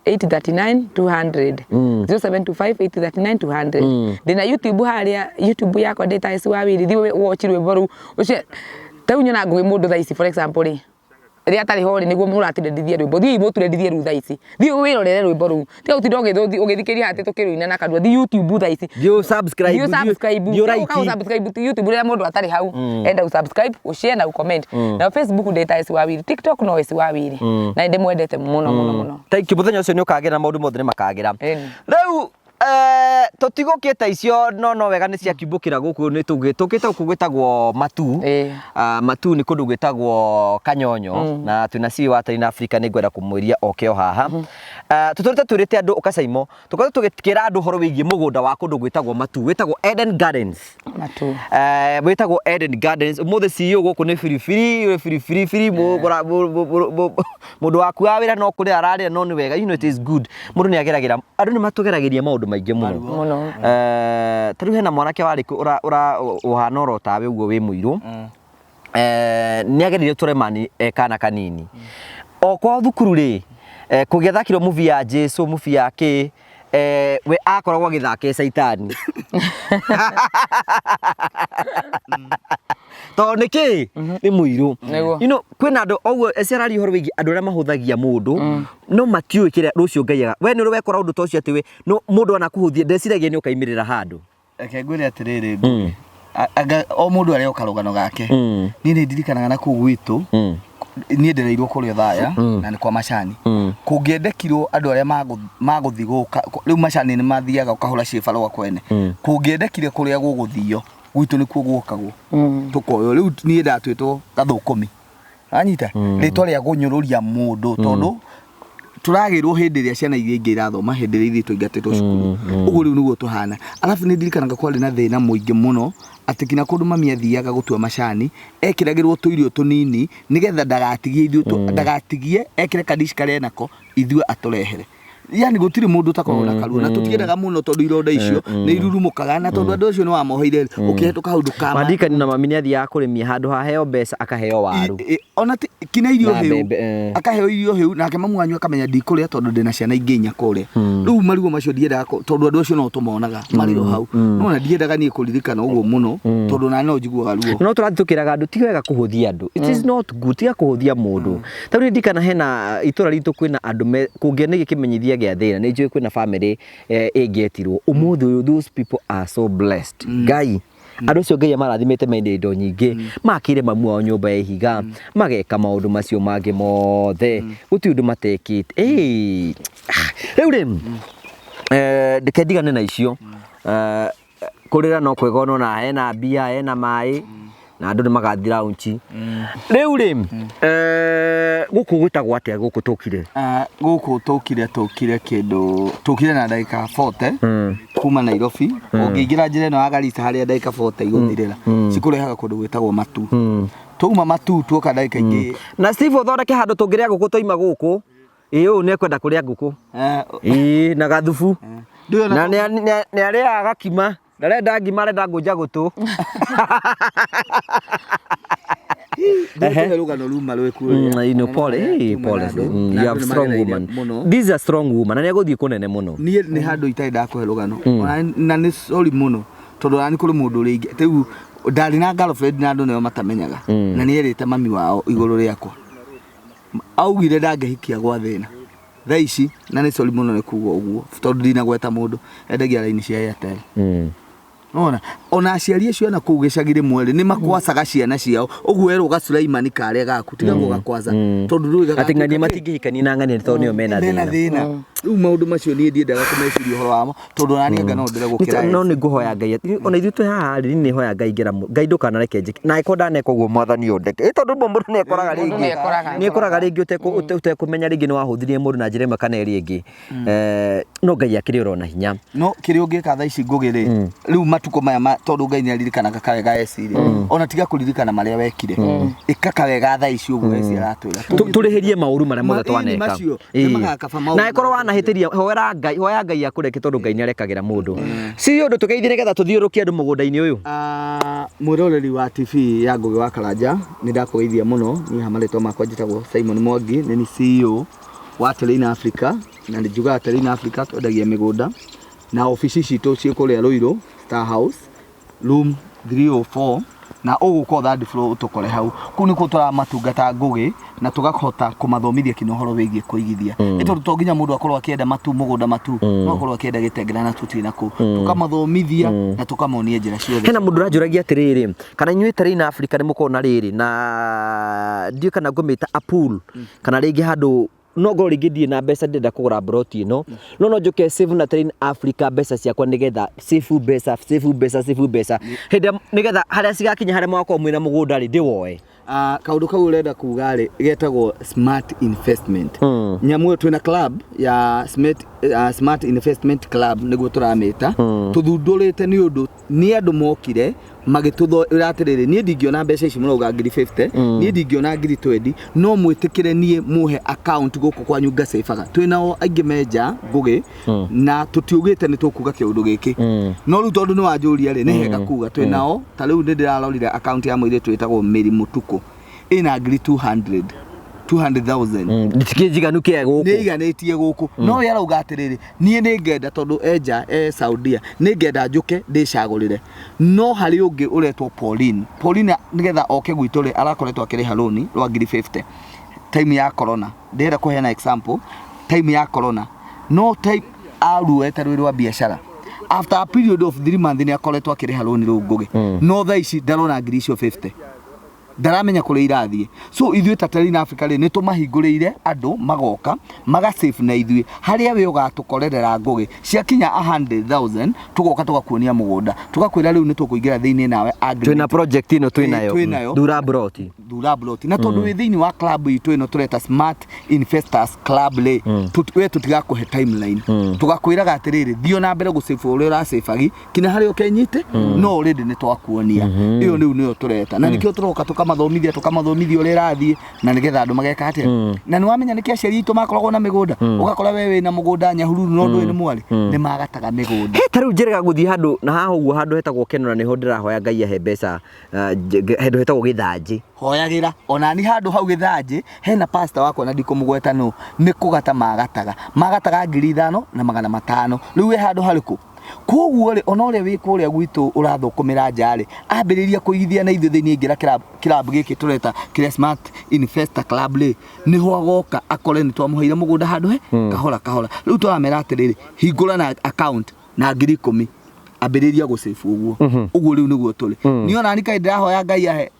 839 200 0725 839 200 ndina YouTube haria YouTube yakwa ndĩta Essy wa Willy thiĩ watch rwĩmbo rũu ũcio ta unyona Ngugi mũndũ thaa ici for example rĩ ria tari hori niguo mũratindithia rwĩmbo thiĩ mũturendithie rũu thaa ici thiĩ wĩrorere rwĩmbo rũu tiga ũtinda ũgĩthikĩria hatĩ tũkĩrũina na kanua thiĩ YouTube thaa ici thiĩ subscribe YouTube rĩrĩa mũndũ atarĩ hau enda usubscribe ushare na ucomment na Facebook ndĩta Essy wa Willy TikTok no Essy wa Willy na ndĩmwendete mũno mũno thank you mũthenya ũcio nĩ ũkagĩra maũndũ mothe nĩ makagĩra rĩu tũtigũkĩte icio no wega nĩ ciakimbũkĩra gũkũ nĩ tũkĩte gũkũ gwĩtagwo matu matu nĩ kũndũ gwĩtagwo Kanyonyo na twĩna cii wa tari na Africa nĩ ngwenda kũmwĩria oke o haha tũtũrĩte twĩrĩte andũ ũkacaimo tũkorwo tũgĩkĩra andũ horo wĩgiĩ mũgũnda wa kũndũ gwĩtagwo matu wĩtagwo Eden Gardens wĩtagwo Eden Gardens ũmũthĩ CEO gũkũ nĩ firifiri mũndũ waku wa wĩra no kũrĩa ararĩa no nĩ wega you know it is good mũndũ nĩ ageragĩra andũ nĩ matũgeragĩria maũndũ maingĩ mũno tarĩu hena mwanake warĩ ũhana oro tawe ũguo wĩ mũirũ nĩ ageririe tũremani kana kanini o kwa thukuru rĩ kũgĩthakirwo movie ya Jesũ movie yake we akoragwo agĩthaka Saitani to nĩkĩ nĩ mũirũ you know kwĩna andũ oguo ecerari horo wĩgiĩ andũ arĩa mahũthagia mũndũ no matiũĩ kĩrĩa rũciũ Ngai we nĩ wekora ũndũ ta ũcio atĩ we no mũndũ anakũhũthia ndeciragia nĩ ũkaimĩrĩra handũ reke ngwĩre atĩrĩrĩ o mũndũ arĩ o karũgano gake niĩ nĩ ndirikanaga na kũu gwitũ niĩ ndereirwo kũrĩa Thaya na nĩ kwa Macani kũngĩendekirwo andũ arĩa magũthiĩ gũka rĩu Macani nĩ mathiaga ũkahũra cĩbaro kwene kũngĩendekire kũrĩa gũgũthio gwitũ nĩkuo gwokagwo tũkoyo rĩu niĩ ndatwĩtwo gathũkũmi anyita rĩtwa rĩa gũnyũrũria mũndũ tondũ turagirwo hĩndĩ ĩrĩa ciana iria ingĩ irathoma hĩndĩ ĩrĩa tũingatĩtwo cukuru ũguo rĩu nĩguo tũhana arabu nĩ ndirikanaga kwarĩ na thĩna mũingĩ mũno atĩ kina kũndũ mami athiaga gũtua Macani ekĩragĩrwo tũirio tũnini nĩgetha ndagatigie ekĩre kadish karĩa nako ithuĩ atũrehere yani gũtirĩ mũndũ utakorwo na karuo na tũtiendaga mũno tondũ ironda icio nĩ irurumũkaga na tondũ andũ acio nĩ wamoheire ũkĩhetũka handũ kama mandikani na mami nĩ athiaga kũrĩmia handũ haheo mbeca akaheo waru ona kina irio hĩu akaheo irio hĩu nake mamu wanyu akamenya ndikũrĩa tondũ ndĩna ciana ingĩ inya kũrĩa rĩu maruo macio ndiendaga tondũ andũ acio no tũmonaga marĩ o hau no na ndiendaga niĩ kũririkana ũguo mũno tondũ na no njiguaga ruo no tũrathiĩ tũkĩraga andũ ti wega kũhũthia andũ it is not good tiga kũhũthia mũndũ tarĩu nĩ ndikana hena itũra ritũ kwĩna andũ kũngĩana gĩkĩmenyithia gĩa thĩna nĩ njũĩ kwĩna family ĩngĩetirwo ũmũthĩ ũyũ those people are so blessed Ngai andũ acio Ngai amarathimĩte mena indo nyingĩ makĩire mamu wao nyũmba ya ihiga mageka maũndũ macio mangĩ mothe gũtirĩ ũndũ matekĩte rĩu rĩ ndikendigane na icio kurira no kwega no na hena mbia hena mai na andu ni magathira unchi riu ri guku gwitagwo atia guku tukire guku tukire kindu tukire na dakika 40 kuma Nairobi ungiingira njira no agarisa haria dakika 40 iguthirira cikurehaga kundu gwitagwo matu tuma matu tuoka dakika ingi na Steve uthondeke handu tungiria guku toima guku uyu ni ekwenda kuria guku na gathubu na ni aria agakima ndarenda ngima arenda ngunja gutu you have strong woman. This is a strong woman. Na neguthie kunene muno. Ni handu itai ndakuhe rugano. Na ni sorry muno. Tondu ani kuri mundu ringi. Riu ndari na girlfriend na andu neo matamenyaga. Na ni erite mami wao iguru riakwa. Augire ndangehikia gwa thina. Thaa ici na ni sorry muno ni kuga uguo. Tondu ndina gweta mundu endagia raini cia Airtel. Ona aciari acio na kuu gicagire mwere ni makwacaga ciana ciao uguo eruga Sulaimani kare gaku tiga gugakwaza tondu ruiga ati ngani matingihikani na ngani tondu nio mena thina riu maundu macio ni ndiendaga kumeciria uhoro wamo tondu nani anga no ndire gukira no ni nguhoya Ngai ona ithu twi haha ri ni hoya Ngai ngira Ngai ndukana reke njiki na ikonda ne koguo mwathani ondeke tondu mundu ni ekoraga ringi utekumenya ringi ni wahuthirie mundu na njira imwe kana iri ingi no Ngai akiri urona hinya no kiri ungika thaa ici ngugire riu matuko maya tondu Ngai ni aririkanaga kawega Essy ona tiga kuririkana maria wekire ikakawega thaa ici uguo Essy aratwira turihirie mauru maria mothe twaneka na ikorwo wanahitiria hoya Ngai akureke tondu Ngai ni arekagira mundu si undu tugeithie nigetha tuthiurukie andu mugunda-ini uyu mwiroreri wa TV ya Ngugi wa Karanja ni ndakugeithia muno ni hamaritwa makwa njitagwo Simon Mwangi ni CEO wa Terrain Africa na njuga Terrain Africa twendagia migunda na ofisi citu cie kuria Ruiru Star House room 304 na uguko third floor utukore hau kuni kutura matungata Ngugi na tugakota kumathomithia kinohoro wigie kuigithia ito tutonginya mundu akorwo akienda matu mugunda matu no akorwo akienda gitengera na tuti naku tukamathomithia na tukamonia njira ciothe hena mundu ranjuragia atiriri kana inyuĩ Terrain Africa ni mukona riri na ndio kana ngumita a pool kana ringi handu no go rigidie na mbeca ndenda kugura broti no no njoke save na Terrain Africa mbeca ciakwa nigetha save mbeca hende nigetha haria cigakinya haria mwako mwina mugunda ri ndiwoe kaundu kau urenda kuga ri getagwo smart investment nyamu twina club ya smart investment club niguo turamita tuthundurite ni undu ni andu mokire magitutho iratiriri ni ndingiona mbeca ici muroga ngiri 50 ni ndingiona ngiri 20 no mwitikire nie muhe account guku kwanyu ngacebaga twinao aingi menja Ngugi na tutiugite ni tukuga kiundu giki no ru tondu ni wanjuria ri ni hega kuga twinao ta riu ndirarorire account ya mwire twitagwo Miri Mutuku ina ngiri 200,000 ndikijiga nuke guku ni iganitie guku no yarauga atiriri nie ni ngenda tondu enja Saudia ni ngenda njuke ndicagurire no hari ungi uretwo Pauline nigetha oke gwituri arakoretwo akiriha loan rwa ngiri 50 time ya corona ndera kuheana example time ya corona no time aruete rwa biashara after a period of 3 months ni akoretwo akiriha loan ru Ngugi no thaa ici ndarona ngiri icio 50 ndaramenya kule irathie so ithuĩ ta Terrain Africa ri ni tumahingũrĩire andu magoka maga save na ithuĩ haria we ugatukorerera Ngugi ciakinya 100,000 tugoka tugakuonia mugunda tugakwira riu ni tukuingira thiini nawe twina project ino twinayo dura broti na tondu wi thiini wa club itu ino tureta Smart Investors Club le we tutigakuhe timeline tugakwiraga atiriri thio na mbere gusave uri ura save kina haria ukenyite no already ni twakuonia iyo riu niyo tureta na nikio turoka tukamathomithia uri rathie na nigetha andu mageka atia na ni wamenya niki aciari itu makoragwo na migunda ugakora wewe na mugunda nyahururu no ndu ni mwari ni magataga migunda taru njiraga guthie handu na haha uguo handu hetagwo kenora niho ndirahoya Ngai ahe mbeca handu hetagwo githanji hoyagira ona ni handu hau githanji hena pastor wakwa na ndikumugweta no ni kugata magataga 5,000 na 500 riu we handu hariku koguo ri ona uri wi kuria gwitu urathukumira njari ambiriria kuigithia na ithu thiini ngira club giki tureta kire Smart Investor Club ri ni ho agoka akore ni twamuheire mugunda handu he kahora riu twaramera atiriri hingura na account na ngiri 10 ambiriria gu save uguo riu niguo tuli ni ona ni kai ndirahoya Ngai ahe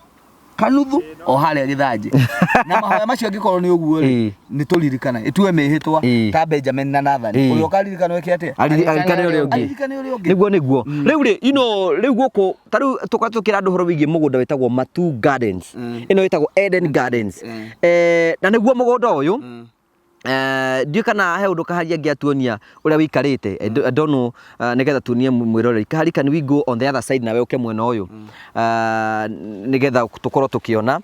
kanuthu o haria githanji na mahoya macio ngikorwo ni uguo ri ni turirikana itue mehitwa ta Benjamin na Nathan uyu ukaririkana weke atia aririkane uri ungi niguo riu ri riu guku tariu tukatukira andu horo wigie mugunda wetagwo Matu Gardens ino wetagwo Eden Gardens na niguo mugunda uyu ndiyo kana he undu kaharia ngiatuonia uria wikarite I don't know nigetha tuonie mwiroreri kahari can we go on the other side nawe uke mwena uyu nigetha tukorwo tukiona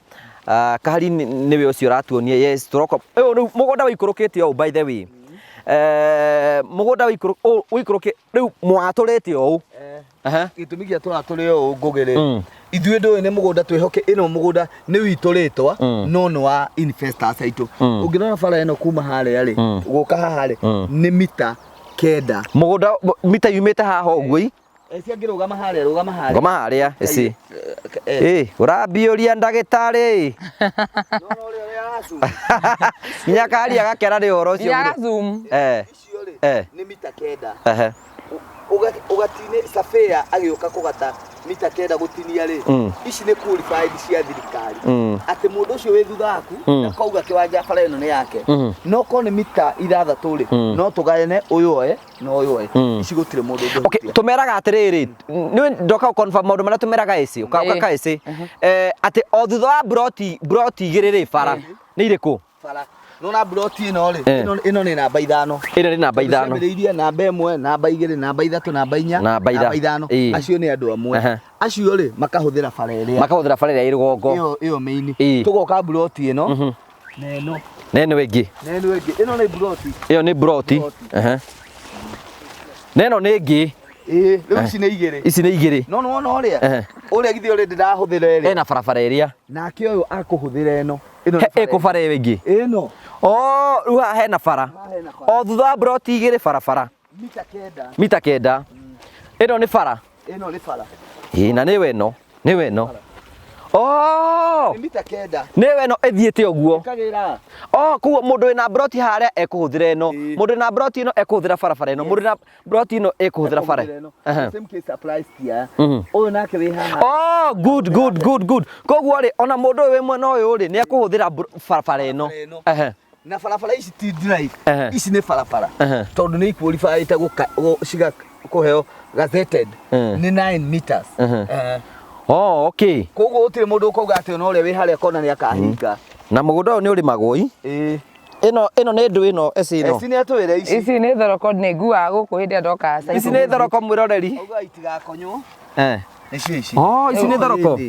kahari niwe ucio ratuonia yes turoko mugunda wikurukite o by the way mugunda wikuruke riu mwaturite o gitumi gia turaturi o ngugire ithuĩ ndũĩ nĩ mũgũnda twĩhoke ĩno mũgũnda nĩ witũ rĩtwa no nĩ wa investors aitũ ũngĩrora bara ĩno kuma harĩa rĩ gũka haha rĩ nĩ mita 9 mũgũnda mita yumĩte haha ũguo Essy angĩrũgama harĩa Essy ũrambiũria ndagĩtarĩ nyakari agakera rĩ ũhoro ũcio icio rĩ nĩ mita 9 ugatine safea agioka kugata mita 9 gutinia ri ici ni qualified cia thirikari ati mundu ucio wi thutha aku na kauga kiwanja bara ino ni yake no ko ni mita 6 ri no tugayane uyu oe no uyu oe ici gutire mundu ungi okay tumeraga atiriri ni ndoka confirm mundu mara tumeraga Essy ukauka Essy ati o thutha wa broti igiriri bara ni iriku bara nona broti ino ri ino ni namba 5 ino ni namba 5 tumereirie namba 1 namba 2 namba 3 namba 4 namba 5 acio ni andu amwe acio ri makahuthira bara iria irugongo iyo main tugoka broti ino neno wengi ino ni broti iyo ni broti neno ni ngi riu ici ni igiri no no uria githi uri ndirahuthira ri ena barabara iria nake uyu akuhuthira ino ekubara wengi ino riu haha hena bara o thutha wa broti igiri barabara mita 9 ino ni bara na ni weno mita 9 ni weno ethiete uguo kuo mundu wina broti haria ekuhuthira ino mundu na broti ino ekuhuthira barabara ino mundu na broti ino ekuhuthira bara same case applies here uyu nake wi haha good koguo ri ona mundu wi mwena uyu ri ni ekuhuthira barabara ino na barabara ici ti drive ici ni barabara tondu ni qualified ciga kuheo gazetted ni 9 meters okay koguo utire mundu ukauga ati no uri wi haria kona ni akahinga na mugunda ni uri magoi ino ni ndu ino Essy ino Essy ni atwire ici ni thoroko ni ngua guku hindi ndoka ici ni thoroko mwiroreri auga itigakonywo ici ici ni thoroko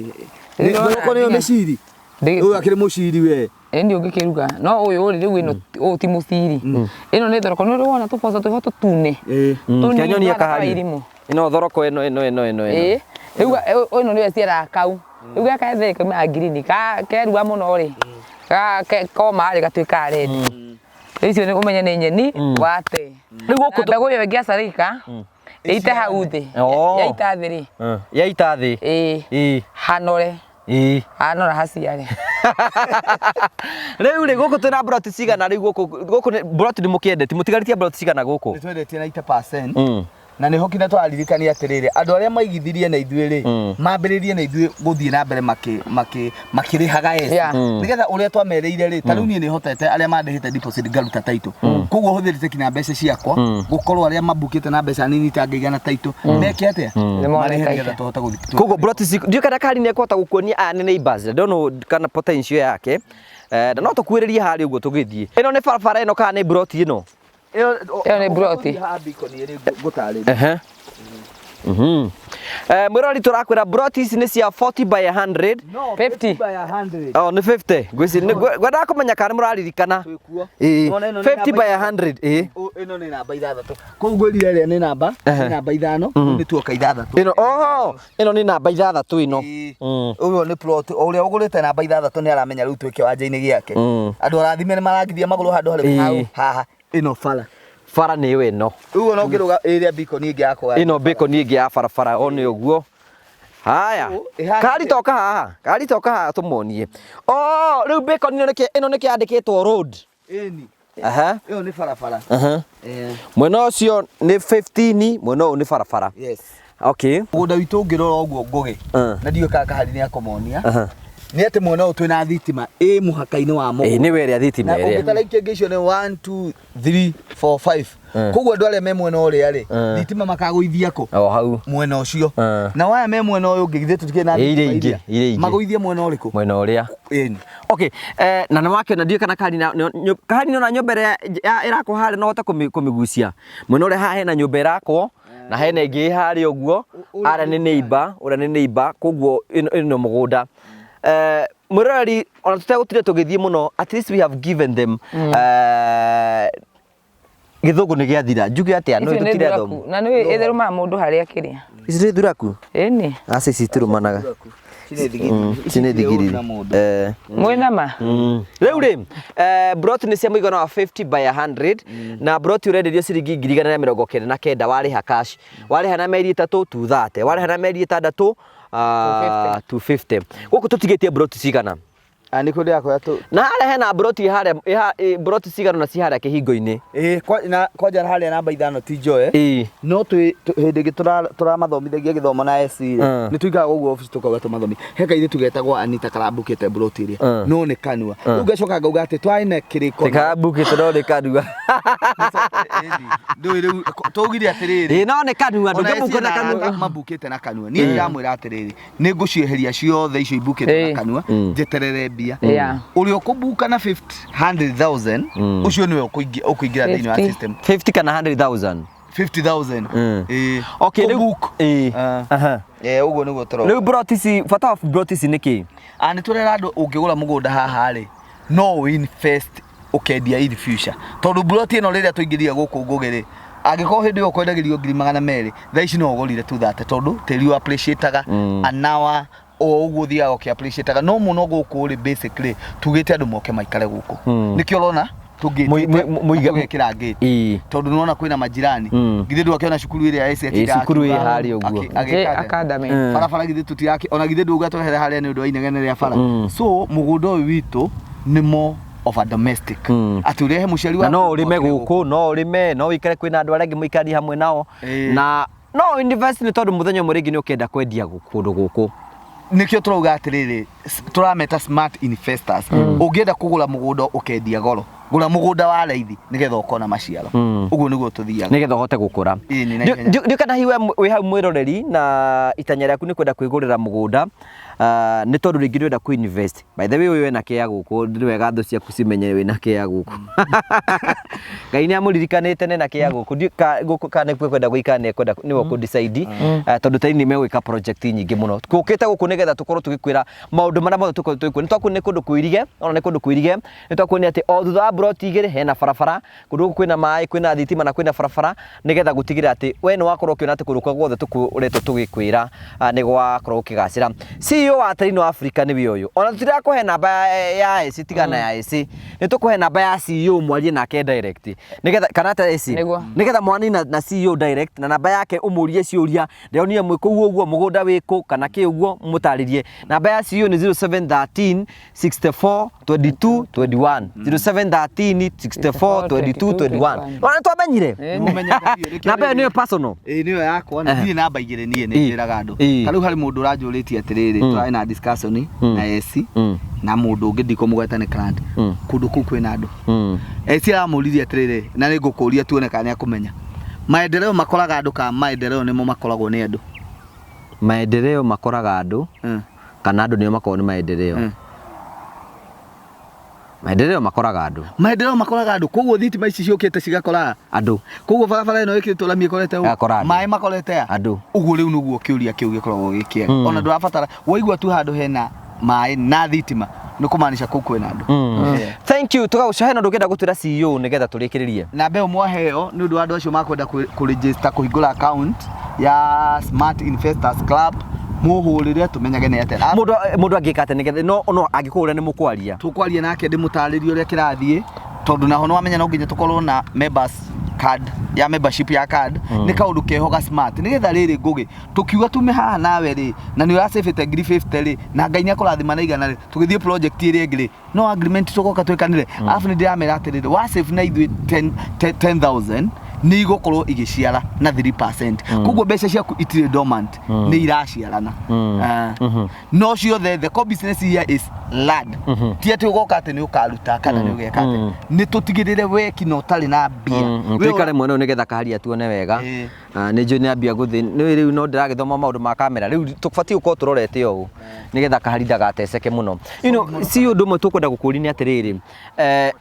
thoroko ni meciri uyu akiri muciri we ndi ungikiruga no uyu uri riu ino o ti muciri ino ni thoroko ni wona tupoza twiho tutune kanyonia kahari ino thoroko ino riu ino ni ciara kau riu gaka theri kama green kerua muno ri koma ri gatwika red icio ni kumenya ni nyeni wate riu guku mbegu yo ngiacarika ite hau thi yaita thiri yaita thi hanore anora haciare riu ri guku twina broti cigana riu guku broti ni mukiendete mutigaritie broti cigana guku ni twendetie na 80% na ni hokina twaririkania atiriri andu aria maigithirie na ithuĩ ri mambiririe na ithuĩ guthie na mbere makirihaga Essy nigetha uria twamereire ri tariu nie ni hotete aria mandihite deposit ngaruta taito koguo huthirite kinya mbeca ciakwa gukorwo aria mabukite na mbeca nini tangeigana taito meke atia nigetha tuhota guthie koguo broti ndio kana kari ni ekota gukuonia ni neighbors don't know kana potential yake na no tukuiririe hari uguo tugithie ino ni barabara ino kana ni broti ino iyo ni broti mwirori turakwira broti ici ni cia 40 by 100 50 by 100 ni 50 ngwisi gwenda kumenya kana muraririkana 50 by 100 ino ni namba 6 koguo ria ni namba 5 ni tuoka 6 ino ni namba 6 ino uyu ni plot uria ugurite namba 6 ni aramenya riu twike wanja-ini giake andu arathime ni marangithia maguru handu hari haha ino bara ni weno uguo no ngiruga area beacon ingi yakwa ino beacon ingi ya barabara one uguo haya kari toka haha tumuonie riu beacon ino ni kiandikitwo road eni iyo ni barabara mwena ucio ni 15 mwena uyu ni barabara yes okay mugunda witu ngirora uguo ngugi na ndio kaka hari ni akomonia nĩ atĩ mwena ũyũ twĩna thitima muhaka-inĩ wa mũgũnda nĩ were thitima ĩrĩa ũngĩtara ikĩngĩ icio nĩ 1 2 3 4 5 koguo andũ arĩa me mwena ũrĩa rĩ thitima makagũithia kũ hau mwena ũcio na waya me mwena ũyũ ũngĩ githĩ tũtikĩrĩ na thitima iria magũithie mwena ũrĩkũ mwena ũrĩa okay na nĩ wakĩona ndiũ kana kahari na nyũmba ĩrakwo harĩa no hote kũmĩgucia mwena ũrĩa haha hena nyũmba ĩrakwo na hena ĩngĩ harĩa ũguo ara nĩ neighbor koguo ĩno mũgũnda mũrori ona tutegũtire tũgĩthiĩ mũno at least we have given them gĩthũngũ nĩ gĩathira njuge atĩa no tũtire thomu na nĩ ĩtherũma mũndũ harĩa kĩrĩa ici nĩ thuraku ĩni aca ici itirũmanaga cine thigiriri mwĩna ma rĩu rĩ broti nĩ cia mũigana wa 50 by 100 na broti ũrenderio ciringi 199 warĩha cash warĩha na mĩeri 3 230 warĩha na mĩeri 6 250 gũkũ tũtigĩtie broti cigana nĩ kũndũ yakwa na harĩa hena broti harĩa broti cigana na ci harĩa kĩhingo-inĩ na kwanja harĩa namba 5 ti njoe no hĩndĩ ĩngĩ tũramathomithagia gĩthomo na Essy nĩ tuikaga ũguo office tũkauga tũmathomi he kairĩ tugetagwo Anita karambũkĩte broti ĩrĩa no nĩ kanua rĩu ngacoka ngauga atĩ twaine kĩrĩko karambũkĩte no nĩ kanua ndũĩ rĩu tũgire atĩrĩrĩ no nĩ kanua ndũngĩmũkwo na kanua mabukĩte na kanua niĩ ndamwĩra atĩrĩrĩ nĩ ngũcieheria ciothe icio ibukĩte na kanua njeterere ũrĩa ũkũbuka na 100,000 ũcio nĩwe ũkũingĩra thĩinĩ wa system 50 kana 100,000 50,000 okay rĩu ũguo nĩguo tũro rĩu broti ici bata wa broti ici nĩkĩ nĩ tũrera andũ ũngĩgũra mũgũnda haha rĩ no invest ũkendia in future tondũ broti ĩno rĩrĩa tũingĩrire gũkũ ngũgĩ rĩ angĩkorwo hĩndĩ ĩyo kwendagĩrio 200,000 thaa ici no ũgũrire tu 30 tondũ tĩri wa appreciataga anawa ũguo thiaga ũkĩ-appreciataga no mũno gũkũ rĩ basically tugĩte andũ moke maikare gũkũ nĩkĩo ũrona tũgĩkĩra gate tondũ nĩwona kwĩna majirani githĩ ndũakĩona cukuru ĩrĩa Essy atiga cukuru ĩ harĩa ũguo academy barabara githĩ tutiake ona githĩ ndũga twehere harĩa nĩ ũndũ wa inegene rĩa bara so mũgũnda ũyũ witũ nĩ more of a domestic atĩ ũrehe mũciari wa no ũrĩme gũkũ no ũrĩme no wĩkare kwĩna andũ arĩa angĩ mũikari hamwe nao na no invest nĩ tondũ mũthenya ũmwe rĩngĩ nĩ ũkenda kwendia kũndũ gũkũ nikio turauga atiriri turameta smart investors ungienda kugura mugunda ukendia goro gura mugunda wa raithi nigetha ukona maciaro uguo niguo tuthiaga nigetha uhote gukura ndio kana hiwe wi hau mwiroreri na itanya rĩaku ni kwenda kwigurira mugunda ni tondu ringi ndwenda ku invest by the way uyu ena kĩa guku ndi wega thũ ciaku cimenye wina kĩa guku Ngai ni amuririkanite ne na kĩa guku kana kwenda guikane kwenda niwe ku decide tondu tani ni megwika project nyingi muno kukite guku nigetha tukorwo tugikwira maundu maria mothe tukorwo tugikwira ni twaku ni kundu kuirige ona ni kundu kuirige ni twaku ni ati o thutha broti igire hena barabara kundu kwina mai kwina thitima na kwina barabara nigetha gutigira ati we ni wakorwo kiona ati kundu kwa guothe tukuretwo tugikwira ni gwakorwo ukigacira CEO wa Tarino Africa ni uyu ona tutira kuhe namba ya Essy tigana ya Essy ni tukuhe namba ya CEO mwarie nake direct nigetha kana Tata Essy nigetha mwani na CEO direct na namba yake umurie ciuria ndeonie mwiko uguo mugunda wiku kana ki uguo mutaririe namba ya CEO ni 0713 64 22 21 0713 64 22 21 ona twamenyire namba ni personal niyo yakwa ni namba igire nie ni ndiraga andu kariu hari mundu uranjuritie atiriri twae na discussion na Essy na mundu ungi ndiko mugwetane client kundu ku kwina andu Essy aramuririe atiriri na ni ngukuria tuone kana akumenya maendeleo makoraga andu ka maendeleo nimo makoragwo ni andu maendeleo makoraga andu kana andu nio makoragwo ni maendeleo maendeleo makoraga andu koguo thitima ici ciukite cigakora andu koguo barabara ino ikitwo lamie korete mai makorete andu uguo riu nuguo kiuria kiu gikoragwo gikia ona ndurabatara waigua tu handu hena mai na thitima nukumaanisha kuu kwina andu thank you tugagucahena ndukenda gutwira CEO nigetha turikiririe na mbeo mwaheo ni undu andu acio makwenda ku register kuhingura account ya Smart Investors Club muhurire tumenyage ne ate mundu angikate nigetha no angikuhura ni mukwaria tukwaria nake ndimutaririe uria kirathie tondu naho no amenya no nginya tukorwo na members card ya membership ya card ni kaundu kehoga smart nigetha riri ngugi tukiuga tume haha nawe ri na ni urasavete ngiri 50 ri na Ngai ni akurathima na igana ri tugithie project iri ngiri no agreement tugoka twekanire afu ni ndiramera atiriri wa save na ithui 10,000 nĩ igũkorwo igĩciara na 3%. Koguo mbeca ciaku itirĩ dormant, nĩ iraciarana. No ciothe the core business here is land. Ti atĩ ũgoka atĩ nĩ ũkaruta kana nĩ ũgeka atĩ. Nĩ tũtigĩrĩre weki na ũtarĩ na mbia. Twikare mwena nĩgetha kaharia tuone wega. Nĩ njũĩ nĩ ambia gũthi nĩ rĩu no ndĩragĩthoma maũndũ ma kamera. Rĩu tũbatiĩ gũkorwo tũrorete ũũ nĩgetha kahari ndagateceke mũno. Si ũndũ ũmwe tũkwenda gũkũria atĩrĩrĩ,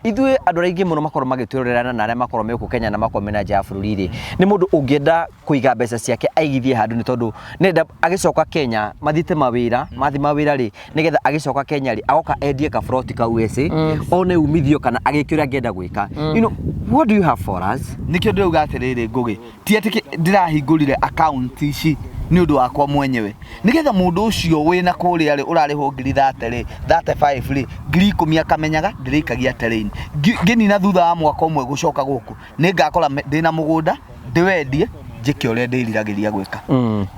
ithuĩ andũ arĩa aingĩ mũno makorwo magĩtwĩrorera na arĩa makorwo me gũkũ Kenya na makorwo mena nja ya bũrũri rĩ, nĩ mũndũ ũngĩenda kũiga mbeca ciake aigithie handũ nĩ tondũ nenda agĩcoka Kenya mathite mawĩra rĩ nĩgetha agĩcoka Kenya rĩ agoka endie kaburoti ka USA one umithio kana agĩkĩ ũrĩa angĩenda gwĩka. What do you have for us? Nikio ndĩrauga atĩrĩrĩ Ngũgĩ, ti atĩ ndĩrahingũrire account ici nĩ ũndũ wakwa mwenyewe, nĩgetha mũndũ ũcio wĩna kũrĩa rĩ ũrarĩhwo ngiri 30 rĩ 35 rĩ ngiri 10 akamenyaga ndĩrĩikagia terrain ngĩnina thutha wa mwaka ũmwe gũcoka gũkũ nĩ ngakora ndĩna mũgũnda ndĩwendie njĩke ũrĩa ndĩriragĩria gwĩka.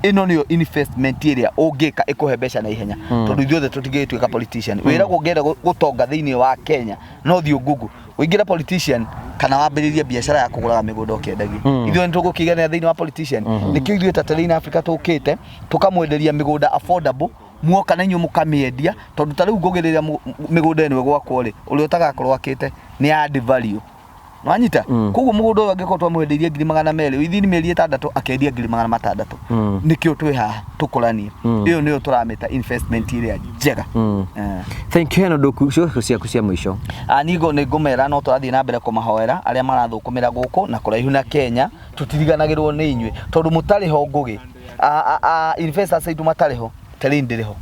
Ĩno nĩyo investment ĩrĩa ũngĩka ĩkũhe mbeca na ihenya, tondũ ithuothe tũtigĩtuĩka politician. Wĩragwo ũngĩenda gũtonga thĩinĩ wa Kenya no thiĩ Google ũingĩre politician kana wambĩrĩrie biacara ya kũgũraga mĩgũnda ũkĩendagia. Ithuĩ nĩ tũgũkĩgania thĩinĩ wa politician. Nĩkĩo ithuĩ ta terrain Africa tũkĩte tũkamwenderia mĩgũnda affordable muoka na inyuĩ mũkamĩendia, tondũ ta rĩu ngũgĩrĩria mĩgũnda ĩno ĩgwakwo rĩ ũrĩa ũtagakorwo akĩte nĩ add value. Wanyita koguo mũgũnda ũyũ angĩkorwo twamwendeirie 200,000 within mĩeri 6 akendia 600,000. Nĩkĩo twĩ haha tũkũranie. Ĩyo nĩyo tũramĩta investment ĩrĩa njega. Thank you. Ndũku ciaku cia mũico. Nigo nĩ ngũmera no tũrathiĩ na mbere kũmahoera arĩa marathũkũmĩra gũkũ na kũraihu na Kenya tũtiriganagĩrwo nĩ inyuĩ tondũ mũtarĩ ho Ngũgĩ. Investors aitũ matarĩ ho terrain ndĩrĩ ho.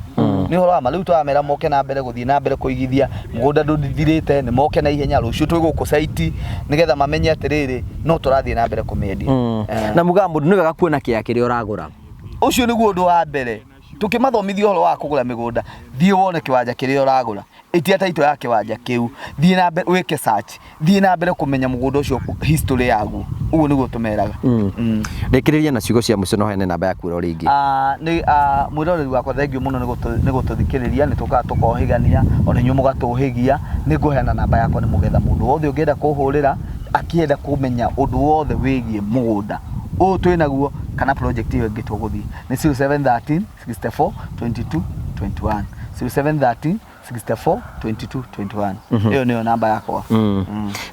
Nĩ horo ama rĩu twamera moke na mbere gũthiĩ na mbere kũigithia mũgũnda ndũthirĩte nĩ moke na ihenya rũciũ twĩ gũkũ site nĩgetha mamenye atĩrĩrĩ no tũrathiĩ na mbere kũmĩendia. Na muga mũndũ nĩ wega kuona kĩrĩa ũragũra. Ũcio nĩguo ũndũ wa mbere tukĩmathomithia ũhoro wa kũgũra mĩgũnda, thiĩ wone kĩwanja kĩrĩa ũragũra, ĩtia taitũ ya kĩwanja kĩu, thiĩ na mbere wĩke search, thiĩ na mbere kũmenya mũgũnda ũcio history yaguo. Ũguo nĩguo tũmeraga. Ndĩkĩrĩria na ciugo cia mũico no hene namba yaku ũrĩa ĩngĩ. Nĩ mwĩroreri wakwa thengiũ mũno nĩ gũtũthikĩrĩria, nĩ tũkaga tũkohĩgania ona inyuĩ mũgatũhĩgia. Nĩ ngũheana namba yakwa nĩ mũgetha mũndũ wothe ũngĩenda kũhũrĩra akĩenda kũmenya ũndũ wothe wĩgiĩ mũgũnda ũyũ twĩ naguo kana project ĩyo ĩngĩ tũgũthiĩ nĩ 0713 64 22 21 0713 64 22 21. Ĩyo nĩyo namba yakwa.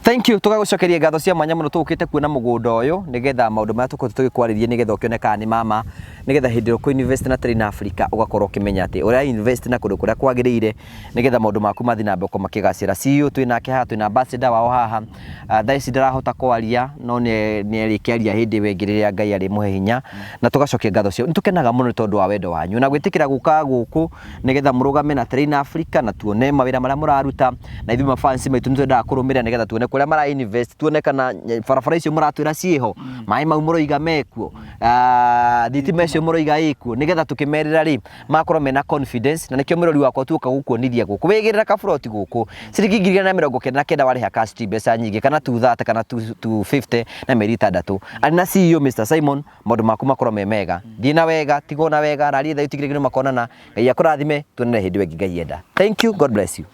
Thank you. Tũgagũcokeria ngatho cia mwanya mũno tũgũkĩte kuona mũgũnda ũyũ nĩgetha maũndũ maya tũkorwo tũgĩkwarĩria nĩgetha ũkĩoneka nĩ mama nĩgetha hĩndĩ ĩrĩa invest na terrain Africa ũgakorwo ũkĩmenya atĩ ũrĩa invest na kũndũ kũrĩa kwagĩrĩire nĩgetha maũndũ maku mathiĩ na mbere makĩgacĩra. CEO twĩ nake haha twĩna ambassador wao haha thaa ici ndarahota kwaria no nĩ arĩkĩaria hĩndĩ ĩyo ĩngĩ rĩrĩa Ngai arĩmũhe hinya na tũgacokia ngatho cio. Nĩ tũkenaga mũno tondũ wa wendo wanyu na gwĩtĩkĩra gũka gũkũ nĩgetha mũrũgame na terrain Africa na tuone mawĩra marĩa mũraruta na ithuĩ mafans maitũ nĩtwendaga kũrũmĩrĩra nĩgetha tuone kũrĩa mara invest, tuone kana barabara icio mũratwĩra ciĩho, maĩ mau mũroiga mekuo, thitima icio mũroiga ĩkuo, nĩgetha tũkĩmerĩra rĩ makorwo mena confidence. Na nĩkĩo mũrori wakwa tuoka gũkuonithia gũkũ wĩgĩrĩra kaburoti gũkũ ciringi 299 warĩha cash mbeca nyingĩ kana 230 kana 250 na mĩeri 6. Arĩ na CEO Mr Simon, maũndũ maku makorwo me mega, thiĩ na wega, tigwo na wega, rari tha itigire makonana. Ngai akũrathime, tuonane hĩndĩ ĩngĩ Ngai enda. Thank you, God bless you.